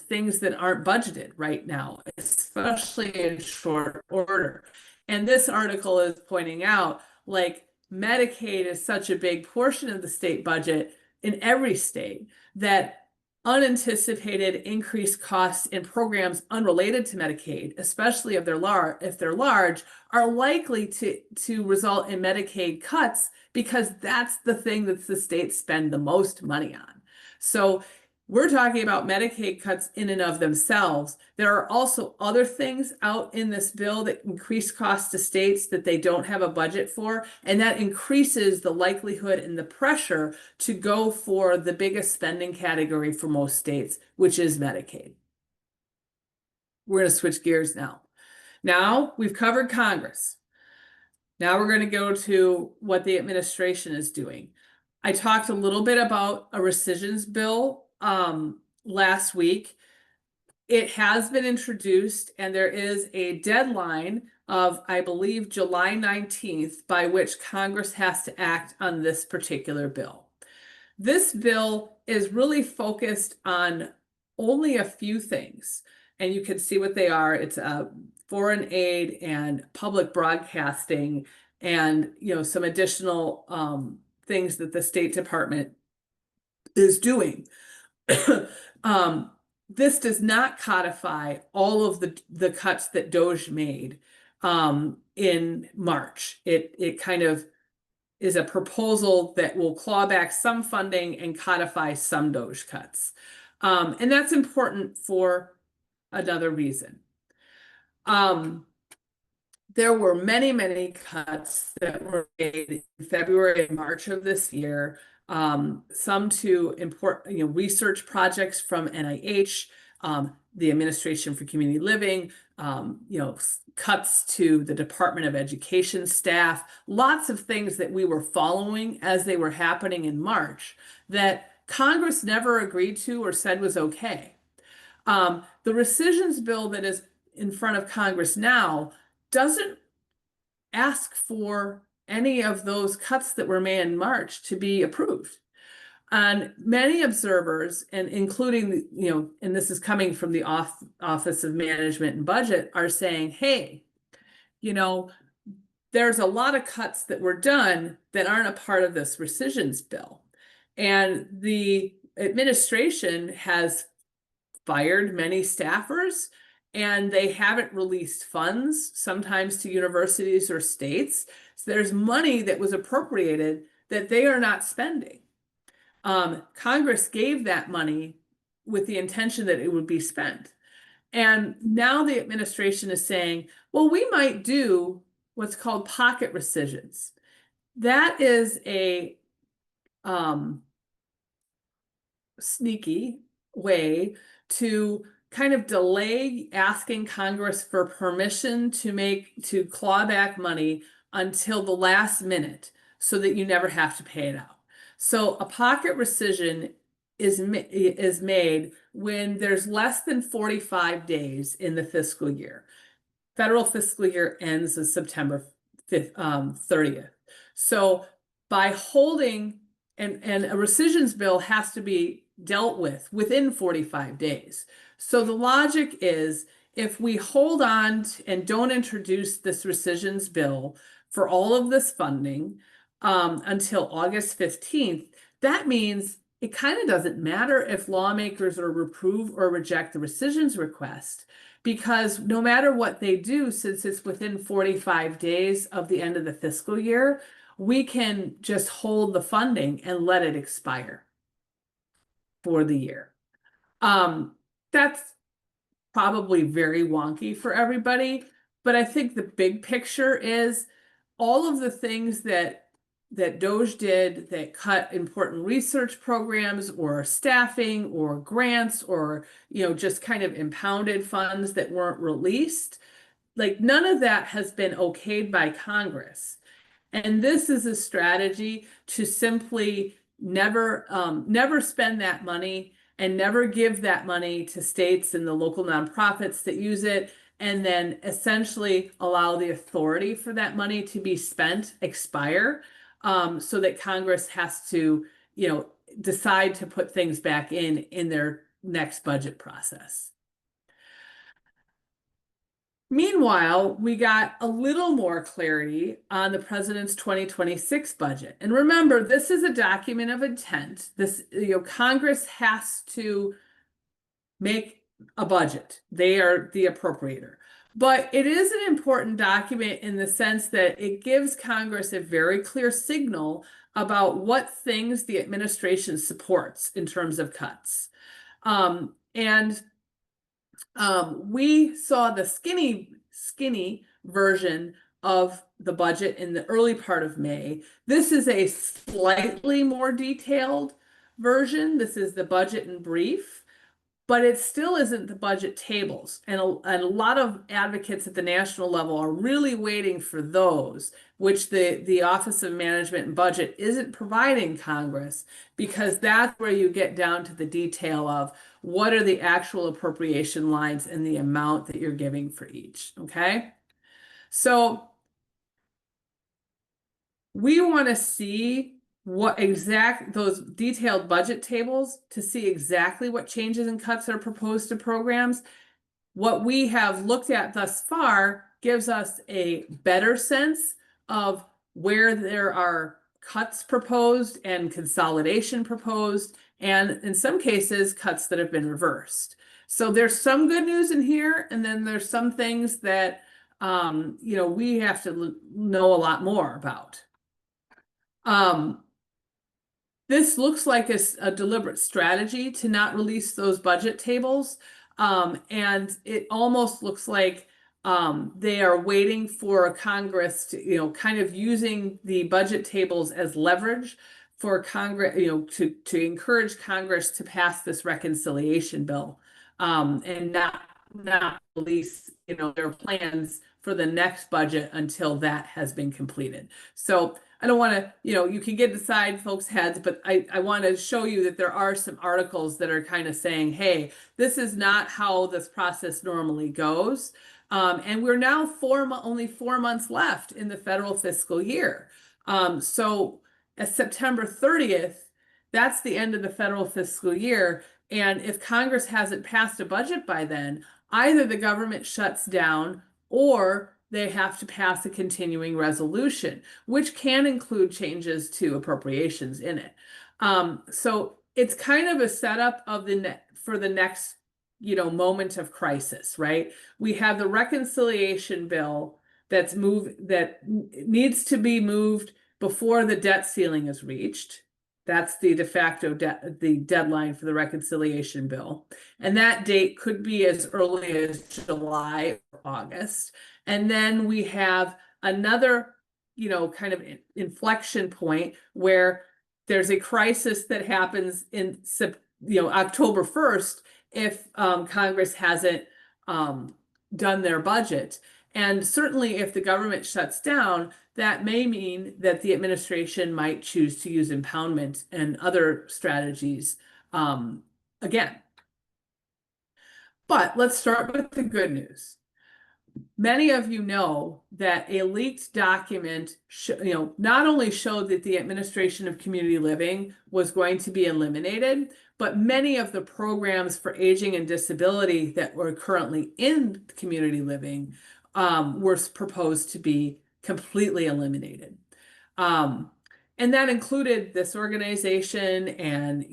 things that aren't budgeted right now, especially in short order. And this article is pointing out, like, Medicaid is such a big portion of the state budget in every state that unanticipated increased costs in programs unrelated to Medicaid, especially if they're large, are likely to result in Medicaid cuts because that's the thing that the states spend the most money on. So we're talking about Medicaid cuts in and of themselves. There are also other things out in this bill that increase costs to states that they don't have a budget for, and that increases the likelihood and the pressure to go for the biggest spending category for most states, which is Medicaid. We're going to switch gears now. Now we've covered Congress. Now we're going to go to what the administration is doing. I talked a little bit about a rescissions bill last week. It has been introduced, and there is a deadline of, I believe, July 19th by which Congress has to act on this particular bill. This bill is really focused on only a few things, and you can see what they are. It's foreign aid and public broadcasting, and some additional things that the State Department is doing. um, this does not codify all of the cuts that DOJ made in March. It kind of is a proposal that will claw back some funding and codify some DOJ cuts. And that's important for another reason. There were many, many cuts that were made in February and March of this year. Some to research projects from NIH, the Administration for Community Living, cuts to the Department of Education staff, lots of things that we were following as they were happening in March that Congress never agreed to or said was okay. The rescissions bill that is in front of Congress now doesn't ask for any of those cuts that were made in March to be approved. And many observers, and including, and this is coming from the Office of Management and Budget, are saying, hey, there's a lot of cuts that were done that aren't a part of this rescissions bill. And the administration has fired many staffers, and they haven't released funds, sometimes to universities or states. So there's money that was appropriated that they are not spending. Congress gave that money with the intention that it would be spent. And now the administration is saying, well, we might do what's called pocket rescissions. That is a sneaky way to kind of delay asking Congress for permission to claw back money until the last minute so that you never have to pay it out. So a pocket rescission is made when there's less than 45 days in the fiscal year. Federal fiscal year ends on September 30th. So by holding, and a rescissions bill has to be dealt with within 45 days. So the logic is, if we hold on and don't introduce this rescissions bill for all of this funding until August 15th, that means it kind of doesn't matter if lawmakers approve or reject the rescissions request, because no matter what they do, since it's within 45 days of the end of the fiscal year, we can just hold the funding and let it expire for the year. That's probably very wonky for everybody, but I think the big picture is all of the things that DOJ did that cut important research programs or staffing or grants or just kind of impounded funds that weren't released, like none of that has been okayed by Congress. And this is a strategy to simply never spend that money and never give that money to states and the local nonprofits that use it, and then essentially allow the authority for that money to be spent expire, so that Congress has to, decide to put things back in their next budget process. Meanwhile, we got a little more clarity on the president's 2026 budget. And remember, this is a document of intent. Congress has to make a budget. They are the appropriator. But it is an important document in the sense that it gives Congress a very clear signal about what things the administration supports in terms of cuts. We saw the skinny version of the budget in the early part of May. This is a slightly more detailed version. This is the budget in brief, but it still isn't the budget tables. And a lot of advocates at the national level are really waiting for those, which the Office of Management and Budget isn't providing Congress, because that's where you get down to the detail of what are the actual appropriation lines and the amount that you're giving for each. Okay. So we want to see those detailed budget tables to see exactly what changes and cuts are proposed to programs. What we have looked at thus far gives us a better sense of where there are cuts proposed and consolidation proposed, and in some cases, cuts that have been reversed. So there's some good news in here, and then there's some things that we have to know a lot more about. This looks like a deliberate strategy to not release those budget tables. And it almost looks like they are waiting for Congress to, kind of using the budget tables as leverage for Congress, to encourage Congress to pass this reconciliation bill, and not release, their plans for the next budget until that has been completed. So I don't want to, you can get inside folks' heads, but I want to show you that there are some articles that are kind of saying, hey, this is not how this process normally goes. And we're now only 4 months left in the federal fiscal year. So as September 30th, that's the end of the federal fiscal year. And if Congress hasn't passed a budget by then, either the government shuts down or they have to pass a continuing resolution, which can include changes to appropriations in it. So it's kind of a setup of for the next, moment of crisis, right? We have the reconciliation bill that needs to be moved before the debt ceiling is reached. That's the de facto the deadline for the reconciliation bill. And that date could be as early as July or August. And then we have another, kind of inflection point where there's a crisis that happens in, October 1st if Congress hasn't done their budget. And certainly if the government shuts down, that may mean that the administration might choose to use impoundment and other strategies again. But let's start with the good news. Many of you know that a leaked document, not only showed that the administration of community living was going to be eliminated, but many of the programs for aging and disability that were currently in community living were proposed to be completely eliminated. And that included this organization and,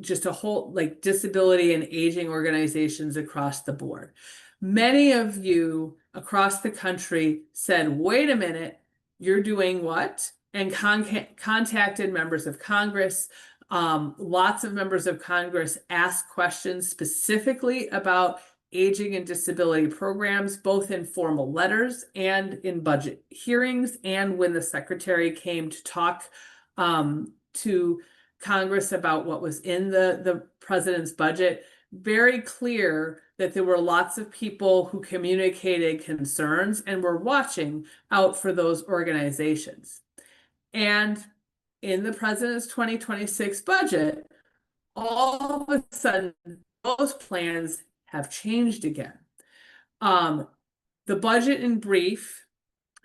just a whole like disability and aging organizations across the board. Many of you across the country said, wait a minute, you're doing what? And contacted members of Congress. Lots of members of Congress asked questions specifically about aging and disability programs, both in formal letters and in budget hearings, and when the secretary came to talk to Congress about what was in the president's budget. Very clear that there were lots of people who communicated concerns and were watching out for those organizations. And in the president's 2026 budget, all of a sudden, those plans have changed again. The budget in brief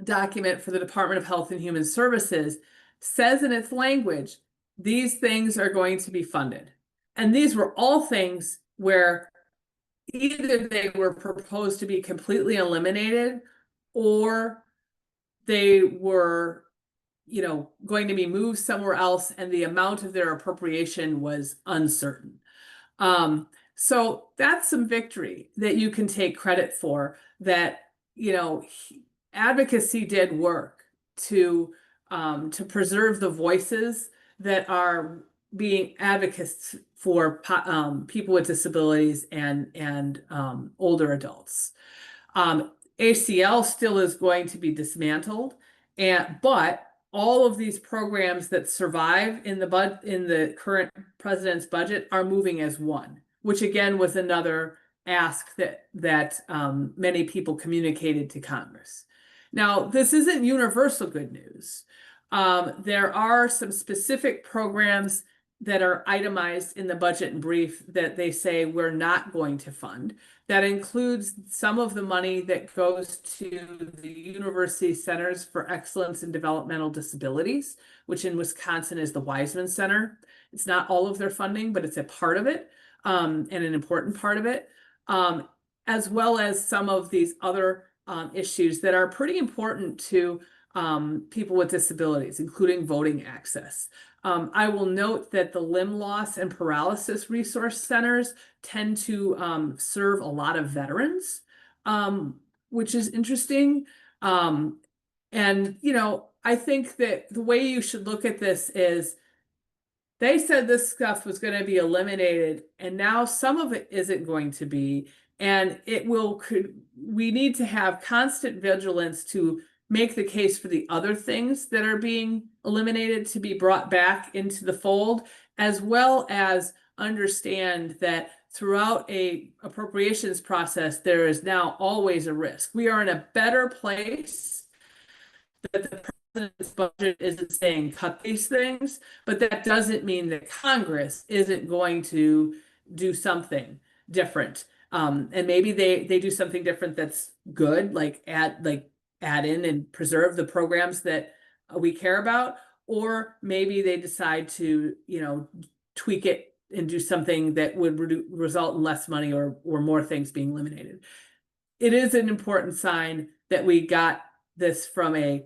document for the Department of Health and Human Services says in its language, these things are going to be funded. And these were all things where either they were proposed to be completely eliminated or they were, going to be moved somewhere else and the amount of their appropriation was uncertain. So that's some victory that you can take credit for, that, advocacy did work to preserve the voices that are being advocates for people with disabilities and older adults. ACL still is going to be dismantled, but all of these programs that survive in the current president's budget are moving as one. which again was another ask that many people communicated to Congress. Now, this isn't universal good news. There are some specific programs that are itemized in the budget and brief that they say we're not going to fund. That includes some of the money that goes to the University Centers for Excellence in Developmental Disabilities, which in Wisconsin is the Wiseman Center. It's not all of their funding, but it's a part of it, and an important part of it, as well as some of these other issues that are pretty important to people with disabilities, including voting access. I will note that the limb loss and paralysis resource centers tend to serve a lot of veterans, which is interesting. And, I think that the way you should look at this is they said this stuff was going to be eliminated, and now some of it isn't going to be. And we need to have constant vigilance to make the case for the other things that are being eliminated to be brought back into the fold, as well as understand that throughout a appropriations process, there is now always a risk. We are in a better place that the president's budget isn't saying cut these things, but that doesn't mean that Congress isn't going to do something different. And maybe they do something different that's good, like add in and preserve the programs that we care about, or maybe they decide to, tweak it and do something that would result in less money or more things being eliminated. It is an important sign that we got this from a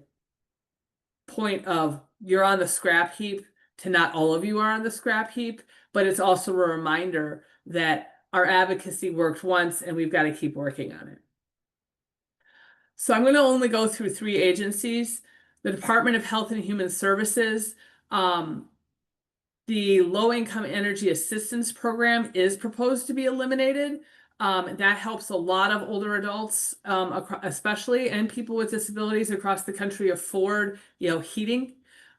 point of you're on the scrap heap to not all of you are on the scrap heap, but it's also a reminder that our advocacy worked once and we've got to keep working on it. So I'm going to only go through 3 agencies. The Department of Health and Human Services, the Low-Income Energy Assistance Program is proposed to be eliminated. That helps a lot of older adults, especially, and people with disabilities across the country afford, heating.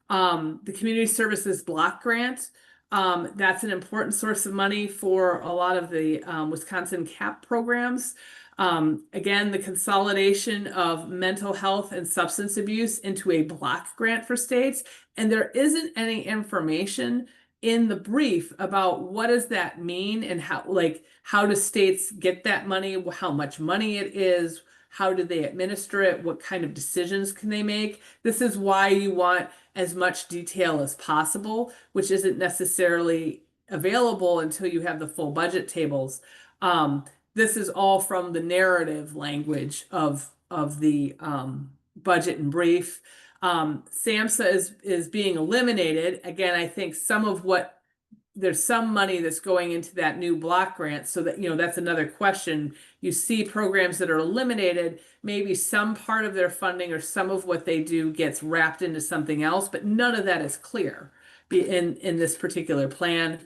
The Community Services Block Grant, that's an important source of money for a lot of the Wisconsin CAP programs. Again, the consolidation of mental health and substance abuse into a block grant for states. And there isn't any information in the brief about what does that mean and how do states get that money, how much money it is, how do they administer it, what kind of decisions can they make. This is why you want as much detail as possible, which isn't necessarily available until you have the full budget tables. This is all from the narrative language of the budget and brief. SAMHSA is being eliminated. Again, I think there's some money that's going into that new block grant, so that, that's another question. You see programs that are eliminated, maybe some part of their funding or some of what they do gets wrapped into something else, but none of that is clear in this particular plan.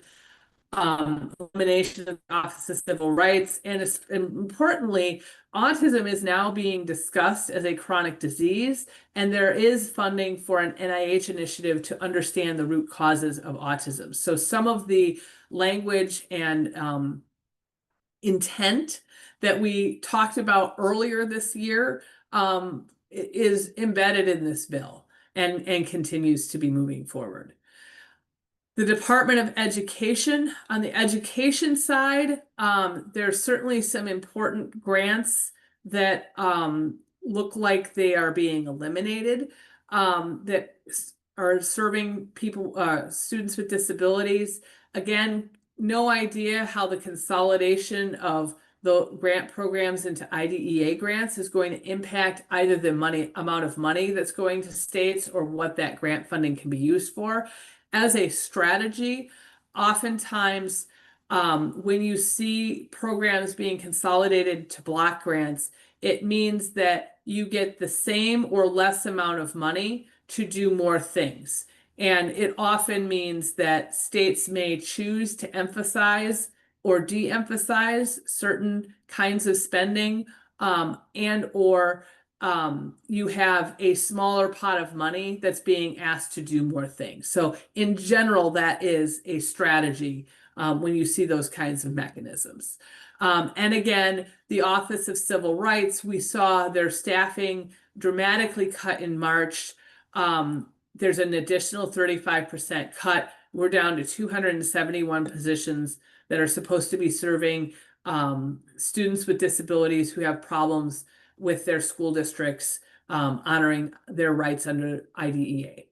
Elimination of the Office of Civil Rights, and importantly, autism is now being discussed as a chronic disease, and there is funding for an NIH initiative to understand the root causes of autism. So some of the language and intent that we talked about earlier this year is embedded in this bill and continues to be moving forward. The Department of Education, on the education side, there's certainly some important grants that look like they are being eliminated, that are serving people, students with disabilities. Again, no idea how the consolidation of the grant programs into IDEA grants is going to impact either the amount of money that's going to states or what that grant funding can be used for. As a strategy, oftentimes when you see programs being consolidated to block grants, it means that you get the same or less amount of money to do more things. And it often means that states may choose to emphasize or de-emphasize certain kinds of spending, and/or you have a smaller pot of money that's being asked to do more things. So in general, that is a strategy when you see those kinds of mechanisms. And again, the Office of Civil Rights, we saw their staffing dramatically cut in March. There's an additional 35% cut. We're down to 271 positions that are supposed to be serving students with disabilities who have problems with their school districts, honoring their rights under IDEA.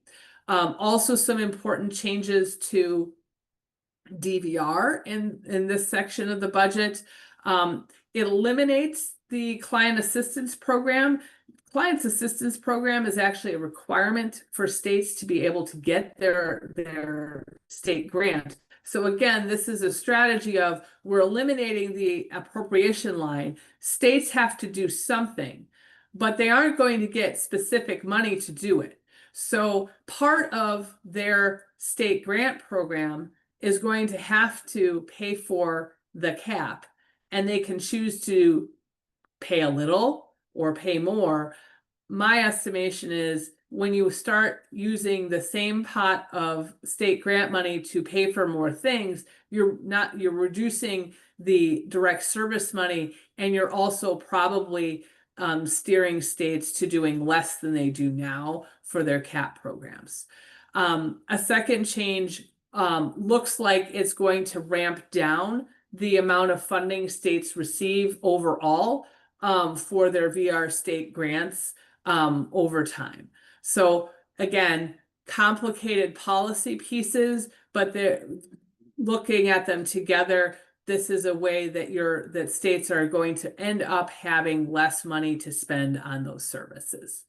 Also, some important changes to DVR in this section of the budget. It eliminates the client assistance program. Client assistance program is actually a requirement for states to be able to get their state grant. So again, this is a strategy of we're eliminating the appropriation line. States have to do something, but they aren't going to get specific money to do it. So part of their state grant program is going to have to pay for the cap, and they can choose to pay a little or pay more. My estimation is when you start using the same pot of state grant money to pay for more things, you're reducing the direct service money, and you're also probably steering states to doing less than they do now for their cap programs. A second change looks like it's going to ramp down the amount of funding states receive overall for their VR state grants over time. So again, complicated policy pieces, but they're looking at them together. This is a way that states are going to end up having less money to spend on those services.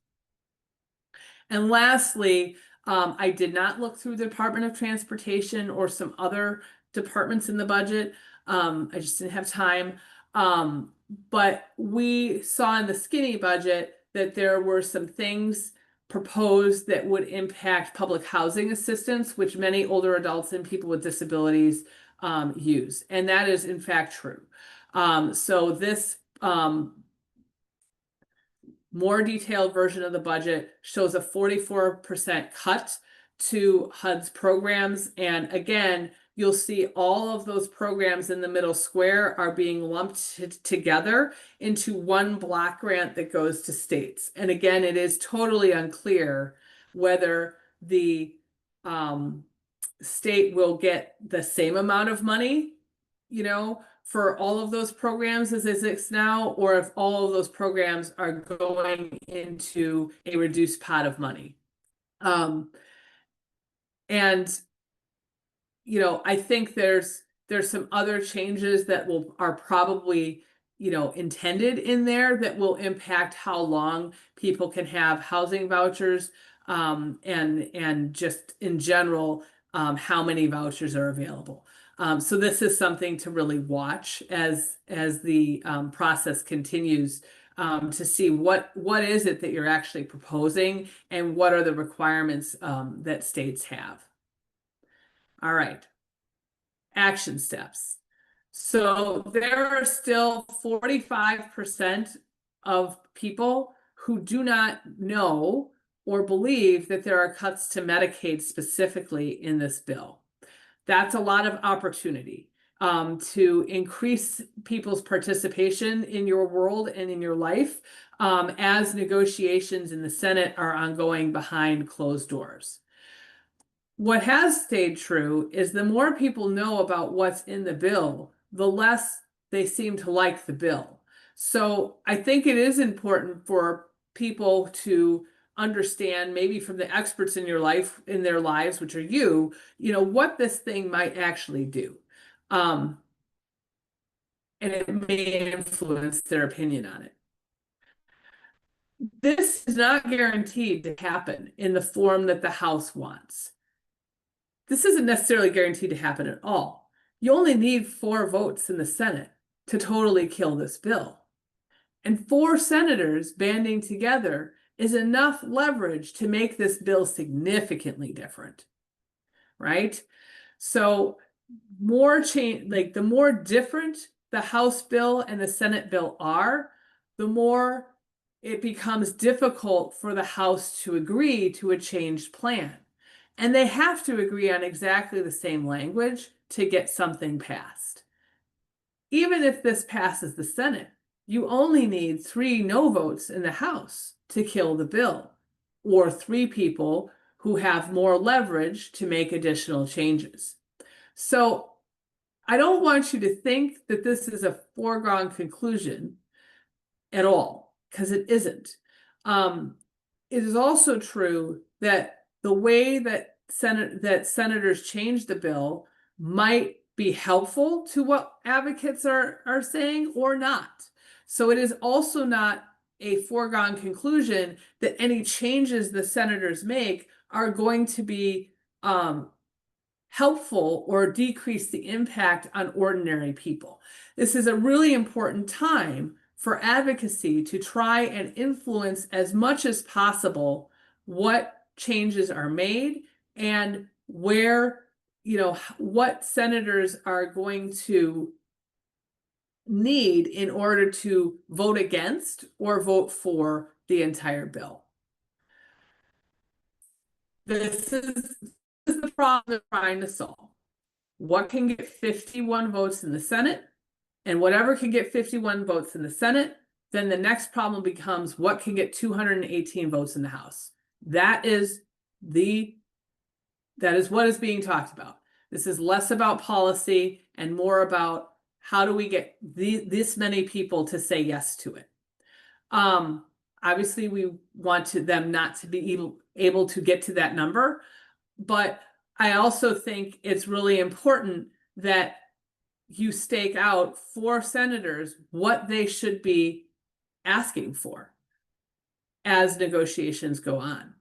And lastly, I did not look through the Department of Transportation or some other departments in the budget. I just didn't have time. But we saw in the skinny budget that there were some things proposed that would impact public housing assistance, which many older adults and people with disabilities use. And that is in fact true. So this more detailed version of the budget shows a 44% cut to HUD's programs. And again, you'll see all of those programs in the middle square are being lumped together into one block grant that goes to states. And again, it is totally unclear whether the state will get the same amount of money, for all of those programs as it is now, or if all of those programs are going into a reduced pot of money. And I think there's some other changes that are probably, intended in there that will impact how long people can have housing vouchers, and just in general, how many vouchers are available. So this is something to really watch as the process continues, to see what is it that you're actually proposing and what are the requirements that states have. All right, action steps. So there are still 45% of people who do not know or believe that there are cuts to Medicaid specifically in this bill. That's a lot of opportunity to increase people's participation in your world and in your life, as negotiations in the Senate are ongoing behind closed doors. What has stayed true is the more people know about what's in the bill, the less they seem to like the bill. So I think it is important for people to understand, maybe from the experts in their lives, which are what this thing might actually do. And it may influence their opinion on it. This is not guaranteed to happen in the form that the House wants. This isn't necessarily guaranteed to happen at all. You only need 4 votes in the Senate to totally kill this bill. And 4 senators banding together is enough leverage to make this bill significantly different, right? So more change, like the more different the House bill and the Senate bill are, the more it becomes difficult for the House to agree to a changed plan. And they have to agree on exactly the same language to get something passed. Even if this passes the Senate, you only need 3 no votes in the House to kill the bill, or 3 people who have more leverage to make additional changes. So I don't want you to think that this is a foregone conclusion at all, because it isn't. It is also true that the way that senators change the bill might be helpful to what advocates are saying or not. So it is also not a foregone conclusion that any changes the senators make are going to be helpful or decrease the impact on ordinary people. This is a really important time for advocacy to try and influence as much as possible what changes are made and where, what senators are going to need in order to vote against or vote for the entire bill. This is the problem they're trying to solve. What can get 51 votes in the Senate? And whatever can get 51 votes in the Senate, then the next problem becomes what can get 218 votes in the House. That is what is being talked about. This is less about policy and more about how do we get this many people to say yes to it. Obviously, we want them not to be able to get to that number, but I also think it's really important that you stake out for senators what they should be asking for as negotiations go on.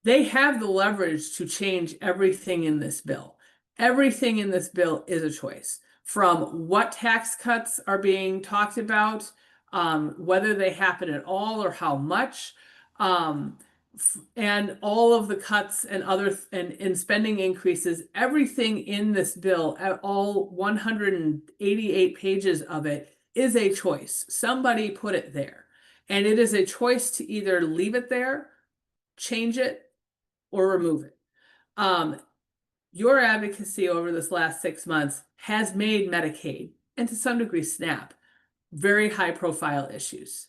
They have the leverage to change everything in this bill. Everything in this bill is a choice, from what tax cuts are being talked about, whether they happen at all or how much, and all of the cuts and other and spending increases. Everything in this bill, all 188 pages of it, is a choice. Somebody put it there, and it is a choice to either leave it there, change it, or remove it. Your advocacy over this last 6 months has made Medicaid, and to some degree SNAP, very high profile issues.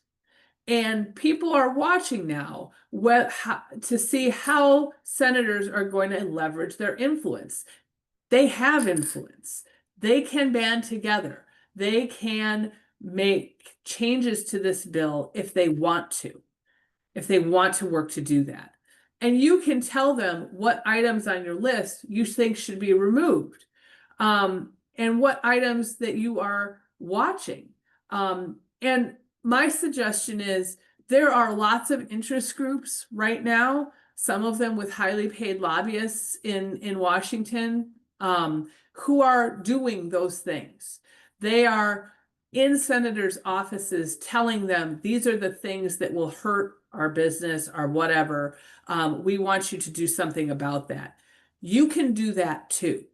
And people are watching now to see how senators are going to leverage their influence. They have influence. They can band together. They can make changes to this bill if they want to work to do that. And you can tell them what items on your list you think should be removed, and what items that you are watching. And my suggestion is there are lots of interest groups right now, some of them with highly paid lobbyists in Washington, who are doing those things. They are in senators' offices telling them these are the things that will hurt our business or whatever. We want you to do something about that. You can do that too.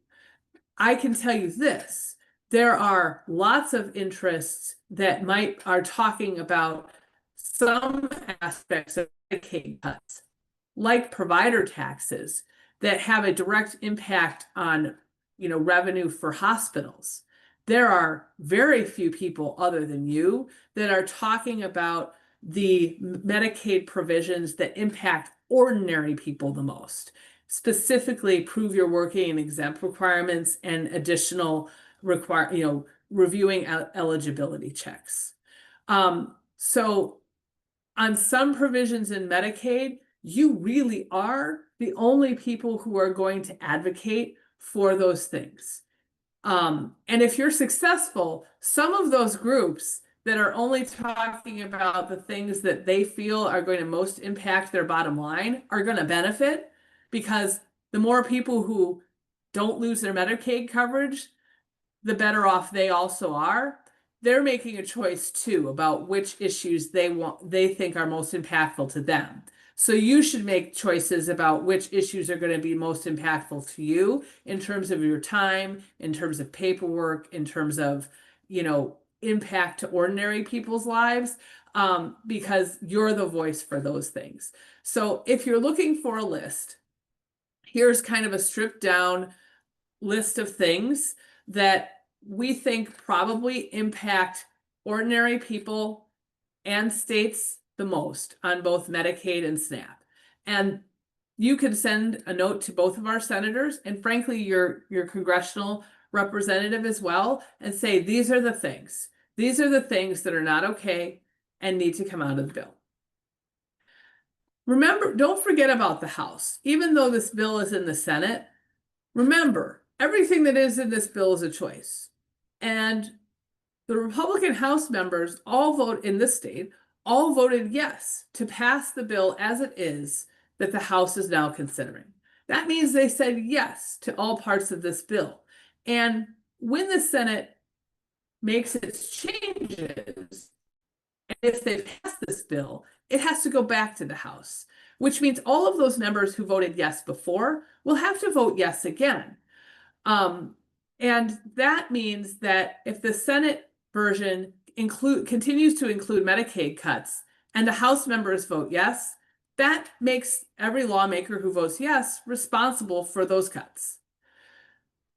I can tell you this. There are lots of interests that are talking about some aspects of Medicaid cuts, like provider taxes, that have a direct impact on, revenue for hospitals. There are very few people other than you that are talking about the Medicaid provisions that impact ordinary people the most, specifically prove you're working and exempt requirements and additional reviewing eligibility checks. So on some provisions in Medicaid, you really are the only people who are going to advocate for those things. And if you're successful, some of those groups that are only talking about the things that they feel are going to most impact their bottom line are going to benefit, because the more people who don't lose their Medicaid coverage, the better off they also are. They're making a choice too about which issues they think are most impactful to them. So you should make choices about which issues are going to be most impactful to you in terms of your time, in terms of paperwork, in terms of, impact to ordinary people's lives, because you're the voice for those things. So if you're looking for a list, here's kind of a stripped down list of things that we think probably impact ordinary people and states the most on both Medicaid and SNAP. And you could send a note to both of our senators and frankly your congressional representative as well and say these are the things. These are the things that are not okay and need to come out of the bill. Remember, don't forget about the House. Even though this bill is in the Senate, remember, everything that is in this bill is a choice. And the Republican House members all vote in this state, all voted yes to pass the bill as it is that the House is now considering. That means they said yes to all parts of this bill. And when the Senate makes its changes, and if they pass this bill, it has to go back to the House, which means all of those members who voted yes before will have to vote yes again. And that means that if the Senate version continues to include Medicaid cuts and the House members vote yes, that makes every lawmaker who votes yes responsible for those cuts.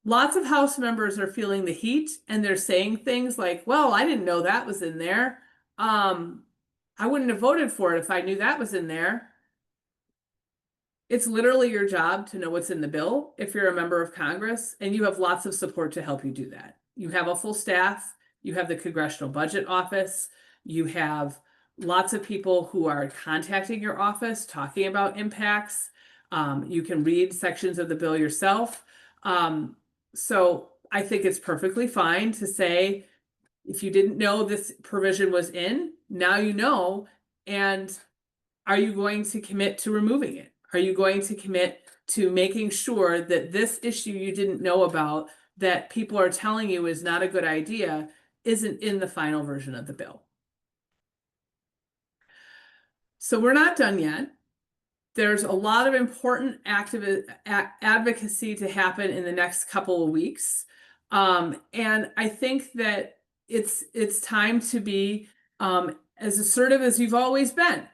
Lots of House members are feeling the heat and they're saying things like, well, I didn't know that was in there. I wouldn't have voted for it if I knew that was in there. It's literally your job to know what's in the bill if you're a member of Congress, and you have lots of support to help you do that. You have a full staff, you have the Congressional Budget Office, you have lots of people who are contacting your office talking about impacts. You can read sections of the bill yourself. So I think it's perfectly fine to say, if you didn't know this provision was in, now you know, and are you going to commit to removing it? Are you going to commit to making sure that this issue you didn't know about, that people are telling you is not a good idea, isn't in the final version of the bill? So we're not done yet. There's a lot of important advocacy to happen in the next couple of weeks. And I think that it's time to be as assertive as you've always been.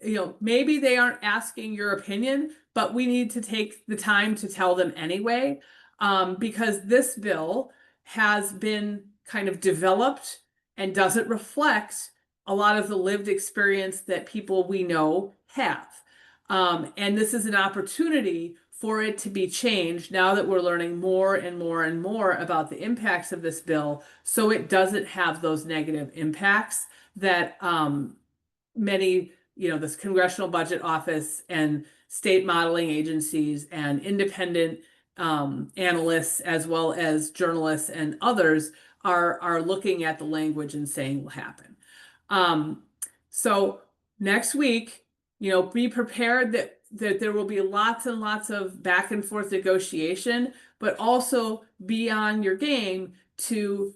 You know, maybe they aren't asking your opinion, but we need to take the time to tell them anyway, because this bill has been kind of developed and doesn't reflect a lot of the lived experience that people we know have. And this is an opportunity for it to be changed now that we're learning more and more and more about the impacts of this bill, so it doesn't have those negative impacts that many, this Congressional Budget Office and state modeling agencies and independent analysts, as well as journalists and others, are looking at the language and saying will happen. So next week, be prepared that there will be lots and lots of back and forth negotiation, but also be on your game to,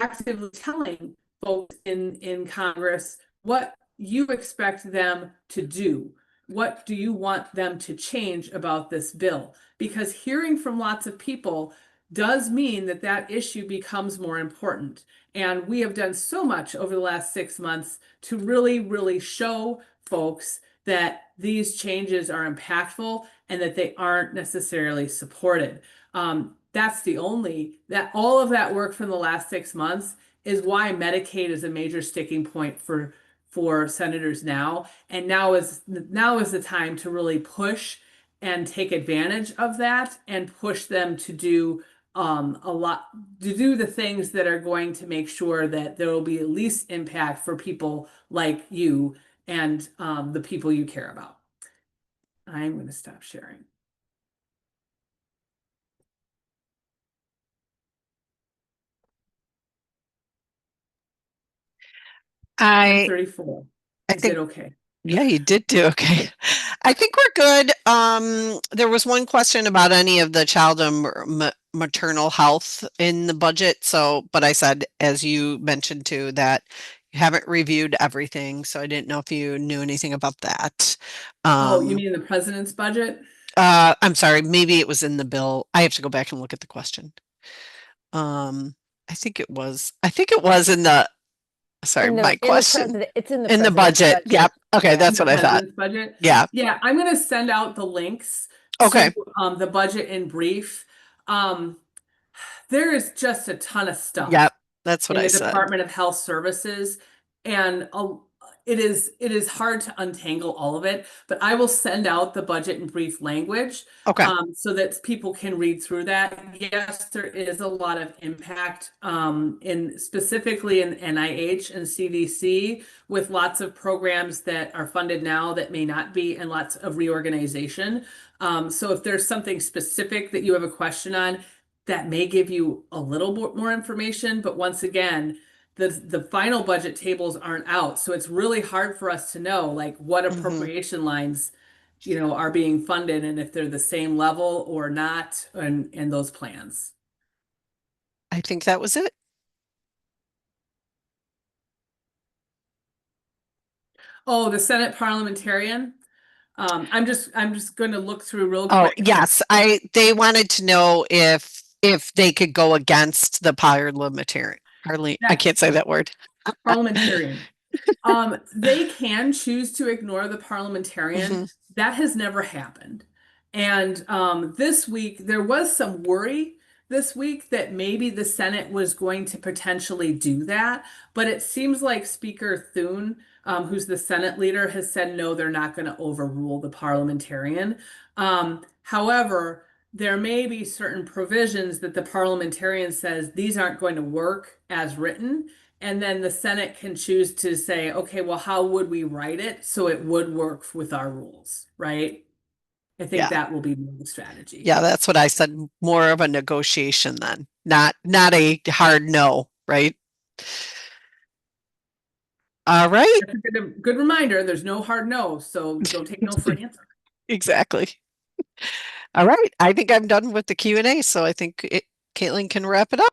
actively telling folks in Congress what you expect them to do. What do you want them to change about this bill? Because hearing from lots of people does mean that that issue becomes more important. And we have done so much over the last 6 months to really, really show folks that these changes are impactful and that they aren't necessarily supported. That's all of that work from the last 6 months is why Medicaid is a major sticking point for senators now. And now is the time to really push and take advantage of that and push them to do the things that are going to make sure that there will be at least impact for people like you and the people you care about. I'm going to stop sharing. I 34. I think did okay. Yeah, you did do okay. I think we're good. There was one question about any of the child and maternal health in the budget. But I said, as you mentioned too, that you haven't reviewed everything. So I didn't know if you knew anything about that. Oh, you mean the president's budget? I'm sorry, maybe it was in the bill. I have to go back and look at the question. I think it was in the, sorry, my question. It's in the In the president's budget. Yep. Okay, Yeah. that's what I thought. President's budget. Yeah. Yeah, I'm going to send out the links Okay. to the budget in brief. Um, there is just a ton of Yep. stuff That's what in I the said. Department of Health Services, and it is hard to untangle all of it. But I will send out the budget in brief language Okay. so that people can read through that. Yes, there is a lot of impact in specifically in NIH and CDC with lots of programs that are funded now that may not be, and lots of reorganization. So if there's something specific that you have a question on, that may give you a little bit more information, but once again, the final budget tables aren't out, so it's really hard for us to know like what Hmm. appropriation lines, are being funded and if they're the same level or not, and those plans. I think that was it. Oh, the Senate parliamentarian. I'm just going to look through real Oh, quick. yes. They wanted to know if they could go against the parliamentarian. I That can't say that word. parliamentarian. They can choose to ignore the parliamentarian. Hmm. That has never happened. And this week, there was some worry this week that maybe the Senate was going to potentially do that. But it seems like Speaker Thune, who's the Senate leader, has said no, they're not going to overrule the parliamentarian. However, there may be certain provisions that the parliamentarian says these aren't going to work as written. And then the Senate can choose to say, okay, well, how would we write it so it would work with our rules, right? I think Yeah. that will be the strategy. Yeah, that's what I said. More of a negotiation then, not a hard no, right? All right. That's a good reminder. There's no hard no, so don't take no for an answer. Exactly. All right. I think I'm done with the Q&A, so I think Caitlin can wrap it up.